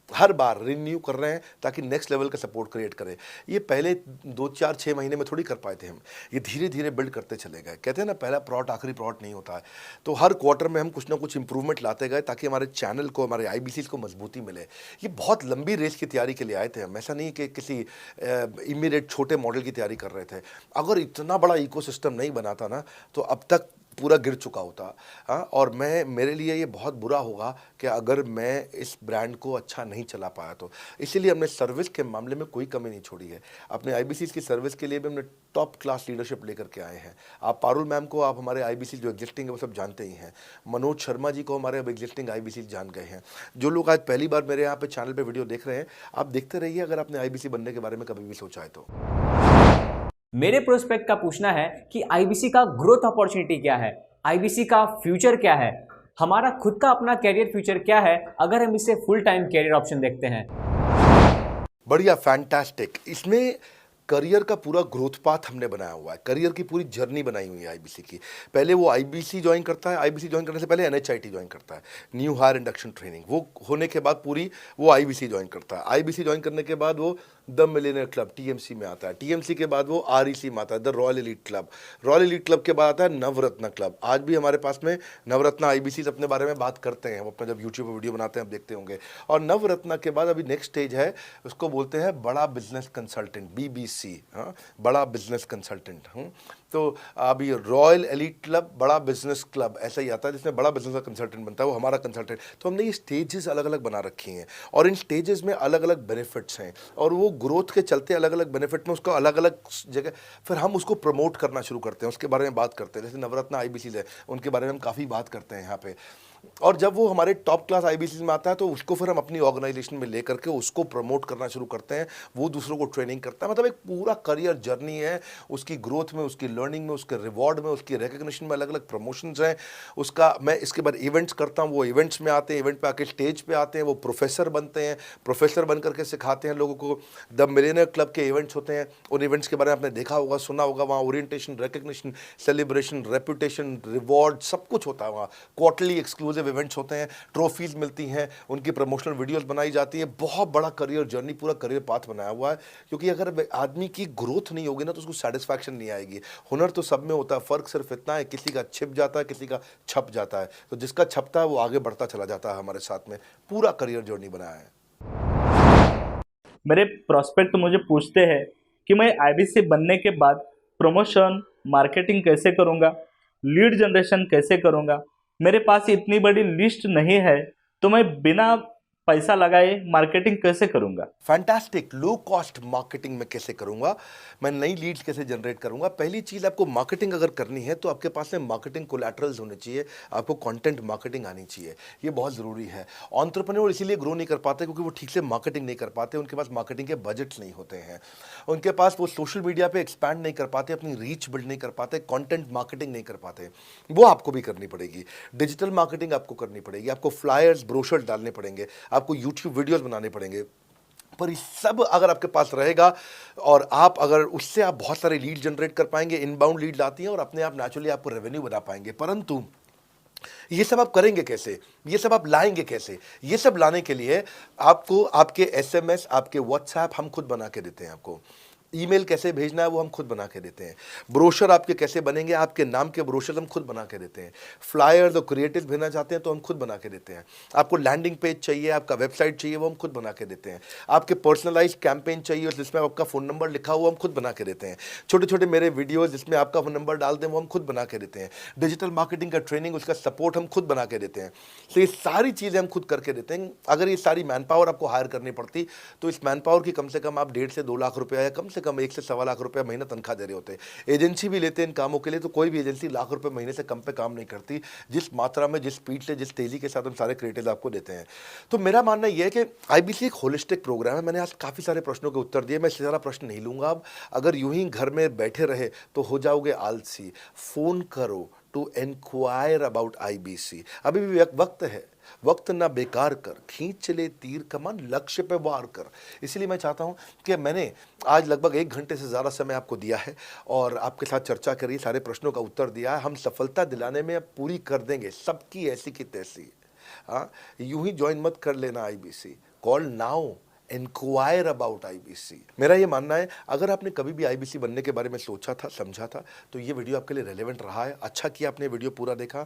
हर बार रिन्यू कर रहे हैं ताकि नेक्स्ट लेवल का सपोर्ट क्रिएट करें। ये पहले 2, 4, 6 महीने में थोड़ी कर पाए थे हम, ये धीरे धीरे बिल्ड करते चले गए। कहते हैं ना, पहला प्लॉट आखिरी प्लॉट नहीं होता है। तो हर क्वार्टर में हम कुछ ना कुछ इंप्रूवमेंट लाते गए ताकि हमारे चैनल को, हमारे IBCs को मजबूती मिले। ये बहुत लंबी रेस की तैयारी के लिए आए थे हम, ऐसा नहीं कि किसी इमीडिएट छोटे मॉडल की तैयारी कर रहे थे। अगर इतना बड़ा इकोसिस्टम नहीं बनाता ना तो अब तक पूरा गिर चुका होता। हाँ, और मेरे लिए ये बहुत बुरा होगा कि अगर मैं इस ब्रांड को अच्छा नहीं चला पाया तो। इसीलिए हमने सर्विस के मामले में कोई कमी नहीं छोड़ी है। अपने IBCs की सर्विस के लिए भी हमने टॉप क्लास लीडरशिप लेकर के आए हैं। आप पारुल मैम को, आप हमारे IBC जो एग्जिस्टिंग है वो सब जानते ही हैं। मनोज शर्मा जी को हमारे अब एग्जिस्टिंग IBC जान गए हैं। जो लोग आज पहली बार मेरे यहाँ पे चैनल पे वीडियो देख रहे हैं, आप देखते रहिए अगर आपने IBC बनने के बारे में कभी भी सोचा है तो। मेरे प्रोस्पेक्ट का पूछना है कि IBC का ग्रोथ अपॉर्चुनिटी क्या है, IBC का फ्यूचर क्या है, हमारा खुद का अपना कैरियर फ्यूचर क्या है अगर हम इसे फुल टाइम कैरियर ऑप्शन देखते हैं। बढ़िया, फैंटास्टिक। इसमें करियर का पूरा ग्रोथ पाथ हमने बनाया हुआ है, करियर की पूरी जर्नी बनाई हुई है IBC की। पहले वो IBC ज्वाइन करता है, IBC ज्वाइन करने से पहले NHIT ज्वाइन करता है, न्यू हायर इंडक्शन ट्रेनिंग। वो होने के बाद पूरी वो IBC ज्वाइन करता है। IBC ज्वाइन करने के बाद वो द मिलियनियर क्लब TMC में आता है। TMC के बाद वो REC में आता है, the royal elite club. Royal elite club के बाद आता है नवरत्न क्लब। आज भी हमारे पास में नवरत्न IBCs अपने बारे में बात करते हैं, वो अपना जब यूट्यूब पर वीडियो बनाते हैं आप देखते होंगे। और नवरत्न के बाद अभी नेक्स्ट स्टेज है, उसको बोलते हैं बड़ा बिजनेस कंसल्टेंट, BBC। हाँ, बड़ा बिजनेस कंसल्टेंट। तो अभी रॉयल एलीट क्लब, बड़ा बिजनेस क्लब, ऐसा ही आता है जिसमें बड़ा बिजनेस का कंसल्टेंट बनता है, वो हमारा कंसल्टेंट। तो हमने ये स्टेजेस अलग अलग बना रखी हैं और इन स्टेजेस में अलग अलग बेनिफिट्स हैं और वो ग्रोथ के चलते अलग अलग बेनिफिट में उसका अलग अलग जगह फिर हम उसको प्रमोट करना शुरू करते हैं, उसके बारे में बात करते हैं। जैसे नवरत्न IBCs है, उनके बारे में हम काफ़ी बात करते हैं यहाँ पे। और जब वो हमारे टॉप क्लास IBCs में आता है तो उसको फिर हम अपनी ऑर्गेनाइजेशन में लेकर के उसको प्रमोट करना शुरू करते हैं, वो दूसरों को ट्रेनिंग करता है। मतलब एक पूरा करियर जर्नी है, उसकी ग्रोथ में, उसकी लर्निंग में, उसके रिवॉर्ड में, उसकी रिकग्निशन में अलग अलग प्रमोशंस हैं उसका। मैं इसके बाद इवेंट्स करता हूँ, वो इवेंट्स में आते हैं, इवेंट पे आके स्टेज पे आते हैं, वो प्रोफेसर बनते हैं, प्रोफेसर बन करके सिखाते हैं लोगों को। द मिलियनियर क्लब के इवेंट्स होते हैं, उन इवेंट्स के बारे में आपने देखा होगा, सुना होगा। वहाँ orientation, recognition, celebration, reputation, reward सब कुछ होता है। वहाँ क्वार्टरली एक्सक्लूसिव इवेंट्स होते हैं, ट्रॉफीज मिलती हैं, उनकी प्रमोशनल वीडियोस बनाई जाती है। बहुत बड़ा करियर जर्नी, पूरा करियर पाथ बनाया हुआ है। क्योंकि अगर आदमी की ग्रोथ नहीं होगी ना तो उसको सेटिस्फैक्शन नहीं आएगी। हुनर तो सब में होता है, फर्क सिर्फ इतना है किसी का छिप जाता है, किसी का छप जाता है। तो जिसका छपता है वो आगे बढ़ता चला जाता है हमारे साथ में। पूरा करियर जर्नी बनाया है। मेरे प्रोस्पेक्ट मुझे पूछते हैं कि मैं IBC बनने के बाद प्रमोशन, मार्केटिंग कैसे करूंगा, लीड जनरेशन कैसे करूंगा। मेरे पास इतनी बड़ी लिस्ट नहीं है तो मैं बिना पैसा लगाए मार्केटिंग कैसे करूंगा। फैंटास्टिक। लो कॉस्ट मार्केटिंग में कैसे करूंगा, मैं नई लीड्स कैसे जनरेट करूंगा। पहली चीज़, आपको मार्केटिंग अगर करनी है तो आपके पास में मार्केटिंग कोलैटरल्स होने चाहिए, आपको कंटेंट मार्केटिंग आनी चाहिए, ये बहुत ज़रूरी है। एंटरप्रेन्योर इसीलिए ग्रो नहीं कर पाते क्योंकि वो ठीक से मार्केटिंग नहीं कर पाते, उनके पास मार्केटिंग के बजट्स नहीं होते हैं, उनके पास वो सोशल मीडिया पर एक्सपैंड नहीं कर पाते, अपनी रीच बिल्ड नहीं कर पाते, कॉन्टेंट मार्केटिंग नहीं कर पाते। वो आपको भी करनी पड़ेगी। डिजिटल मार्केटिंग आपको करनी पड़ेगी, आपको फ्लायर्स, ब्रोशर्स डालने पड़ेंगे, आपको YouTube वीडियोस बनाने पड़ेंगे। पर ये सब अगर आपके पास रहेगा और आप अगर उससे आप बहुत सारे लीड जनरेट कर पाएंगे, इनबाउंड लीड आती हैं और अपने आप नेचुरली आपको रेवेन्यू बना पाएंगे। परंतु ये सब आप करेंगे कैसे, ये सब आप लाएंगे कैसे? ये सब लाने के लिए आपको आपके SMS, आपके WhatsApp हम खुद बना के देते हैं आपको। ईमेल कैसे भेजना है वो हम खुद बना के देते हैं। ब्रोशर आपके कैसे बनेंगे, आपके नाम के ब्रोशर हम खुद बना के देते हैं। फ्लायर्स और क्रिएटिव भेजना चाहते हैं तो हम खुद बना के देते हैं। आपको लैंडिंग पेज चाहिए, आपका वेबसाइट चाहिए, वो हम खुद बना के देते हैं। आपके पर्सनलाइज कैंपेन चाहिए जिसमें आपका फ़ोन नंबर लिखा हुआ हम खुद बना के देते हैं। छोटे छोटे मेरे वीडियोज़ जिसमें आपका फ़ोन नंबर डाल दें वो हम खुद बना के देते हैं। डिजिटल मार्केटिंग का ट्रेनिंग, उसका सपोर्ट हम खुद बना के देते हैं। तो ये सारी चीज़ें हम खुद करके देते हैं। अगर ये सारी मैन पावर आपको हायर करनी पड़ती तो इस मैन पावर की कम से कम आप 1.5 से 2 लाख रुपया या कम से कम 1 से 1.25 लाख रुपया महीना तनख्वाह दे रहे होते हैं। एजेंसी भी लेते हैं इन कामों के लिए, तो कोई भी एजेंसी लाख रुपए महीने से कम पे काम नहीं करती, जिस मात्रा में, जिस स्पीड से, जिस तेजी के साथ हम सारे क्रिएटिव आपको देते हैं। तो मेरा मानना यह है कि आईबीसी एक होलिस्टिक प्रोग्राम है। मैंने आज काफ़ी सारे प्रश्नों के उत्तर दिए, मैं इससे ज़्यादा प्रश्न नहीं लूँगा। अब अगर यूं ही घर में बैठे रहे तो हो जाओगे आलसी। फ़ोन करो टू एनक्वायर अबाउट आईबीसी। अभी भी वक्त है, वक्त ना बेकार कर, खींच चले तीर कमान, लक्ष्य पे वार कर। इसलिए मैं चाहता हूं कि मैंने आज लगभग 1 घंटे से ज़्यादा समय आपको दिया है और आपके साथ चर्चा करी, सारे प्रश्नों का उत्तर दिया है। हम सफलता दिलाने में अब पूरी कर देंगे सबकी ऐसी की तैसी। हाँ, यूं ही ज्वाइन मत कर लेना IBC. Call now, inquire about IBC. मेरा ये मानना है, अगर आपने कभी भी आईबीसी बनने के बारे में सोचा था, समझा था, तो ये वीडियो आपके लिए रेलेवेंट रहा है। अच्छा किया आपने वीडियो पूरा देखा।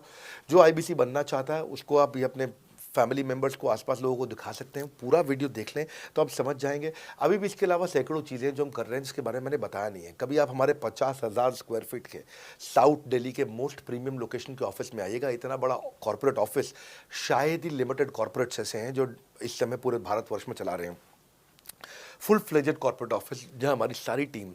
जो आईबीसी बनना चाहता है उसको आप ये अपने फैमिली मेम्बर्स को, आसपास लोगों को दिखा सकते हैं। पूरा वीडियो देख लें तो आप समझ जाएंगे। अभी भी इसके अलावा सैकड़ों चीज़ें जो हम कर रहे हैं जिसके बारे में मैंने बताया नहीं है। कभी आप हमारे 50,000 स्क्वायर फीट के साउथ दिल्ली के मोस्ट प्रीमियम लोकेशन के ऑफिस में आइएगा। इतना बड़ा कॉर्पोरेट ऑफिस शायद ही लिमिटेड कॉर्पोरेट्स ऐसे हैं जो इस समय पूरे भारतवर्ष में चला रहे हैं। फुल फ्लेजेड कॉर्पोरेट ऑफिस जहां हमारी सारी टीम,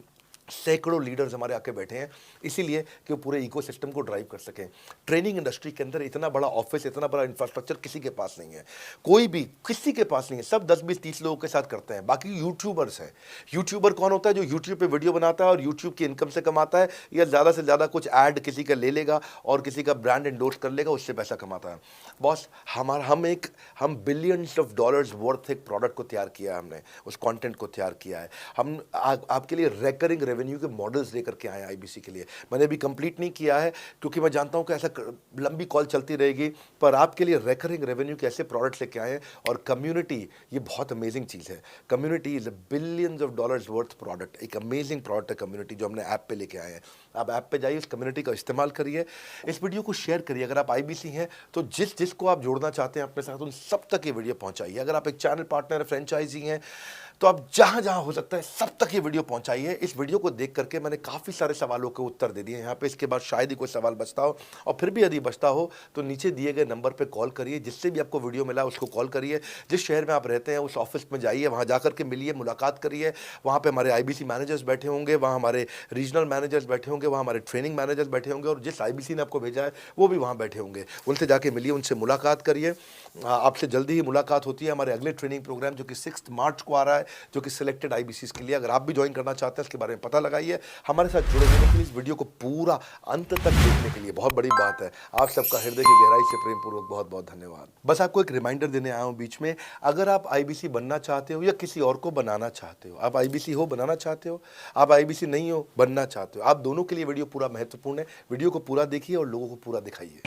सैकड़ों लीडर्स हमारे आके बैठे हैं, इसीलिए कि वो पूरे इकोसिस्टम को ड्राइव कर सकें। ट्रेनिंग इंडस्ट्री के अंदर इतना बड़ा ऑफिस, इतना बड़ा इंफ्रास्ट्रक्चर किसी के पास नहीं है। कोई भी किसी के पास नहीं है। सब 10, 20, 30 लोगों के साथ करते हैं। बाकी यूट्यूबर्स हैं। यूट्यूबर कौन होता है? जो यूट्यूब पे वीडियो बनाता है और यूट्यूब की इनकम से कमाता है, या ज़्यादा से ज़्यादा कुछ ऐड किसी का ले लेगा और किसी का ब्रांड एंडोर्स कर लेगा, उससे पैसा कमाता है। बॉस, हम बिलियंस ऑफ डॉलर्स वर्थ एक प्रोडक्ट को तैयार किया है हमने, उस कंटेंट को तैयार किया है। हम आपके लिए रेकरिंग रेवेन्यू के मॉडल्स लेकर के आए आईबीसी के लिए। मैंने अभी कंप्लीट नहीं किया है क्योंकि मैं जानता हूं कि ऐसा लंबी कॉल चलती रहेगी, पर आपके लिए रेकरिंग रेवेन्यू के ऐसे प्रोडक्ट्स लेके आए हैं। और कम्युनिटी, ये बहुत अमेजिंग चीज़ है। Community is a billions of dollars worth product. एक अमेजिंग प्रोडक्ट है कम्युनिटी, जो हमने ऐप पे लेके आए हैं। आप ऐप पे जाइए, इस कम्युनिटी का इस्तेमाल करिए, इस वीडियो को शेयर करिए। अगर आप आईबीसी हैं तो जिसको आप जोड़ना चाहते हैं अपने साथ, उन सब तक ये वीडियो पहुंचाइए। अगर आप एक चैनल पार्टनर, फ्रेंचाइजी हैं, तो आप जहां जहां हो सकता है सब तक ये वीडियो पहुंचाइए। इस वीडियो को देख करके मैंने काफ़ी सारे सवालों के उत्तर दे दिए यहाँ पे। इसके बाद शायद ही कोई सवाल बचता हो, और फिर भी यदि बचता हो तो नीचे दिए गए नंबर पे कॉल करिए। जिससे भी आपको वीडियो मिला उसको कॉल करिए। जिस शहर में आप रहते हैं उस ऑफिस में जाइए, वहाँ जाकर के मिलिए, मुलाकात करिए। वहाँ पे हमारे आईबीसी मैनेजर्स बैठे होंगे, वहाँ हमारे रीजनल मैनेजर्स बैठे होंगे, वहाँ हमारे ट्रेनिंग मैनेजर्स बैठे होंगे, और जिस आईबीसी ने आपको भेजा है वो भी वहाँ बैठे होंगे। उनसे जाके मिलिए, उनसे मुलाकात करिए। आपसे जल्दी ही मुलाकात होती है। हमारे अगले ट्रेनिंग प्रोग्राम जो कि 6 मार्च को आ रहा है, जो कि सिलेक्टेड आईबीसीज के लिए, अगर आप भी ज्वाइन करना चाहते हैं इसके बारे में पता लगाइए। हमारे साथ जुड़े रहने के लिए, इस वीडियो को पूरा अंत तक देखने के लिए बहुत बड़ी बात है। आप सबका हृदय की गहराई से प्रेम पूर्वक बहुत बहुत धन्यवाद। बस आपको एक रिमाइंडर देने आया हूं बीच में, अगर आप आईबीसी बनना चाहते हो या किसी और को बनाना चाहते हो, आप आईबीसी हो, बनाना चाहते हो, आप आईबीसी नहीं हो, बनना चाहते हो, आप दोनों के लिए वीडियो पूरा महत्वपूर्ण है। वीडियो को पूरा देखिए और लोगों को पूरा दिखाइए।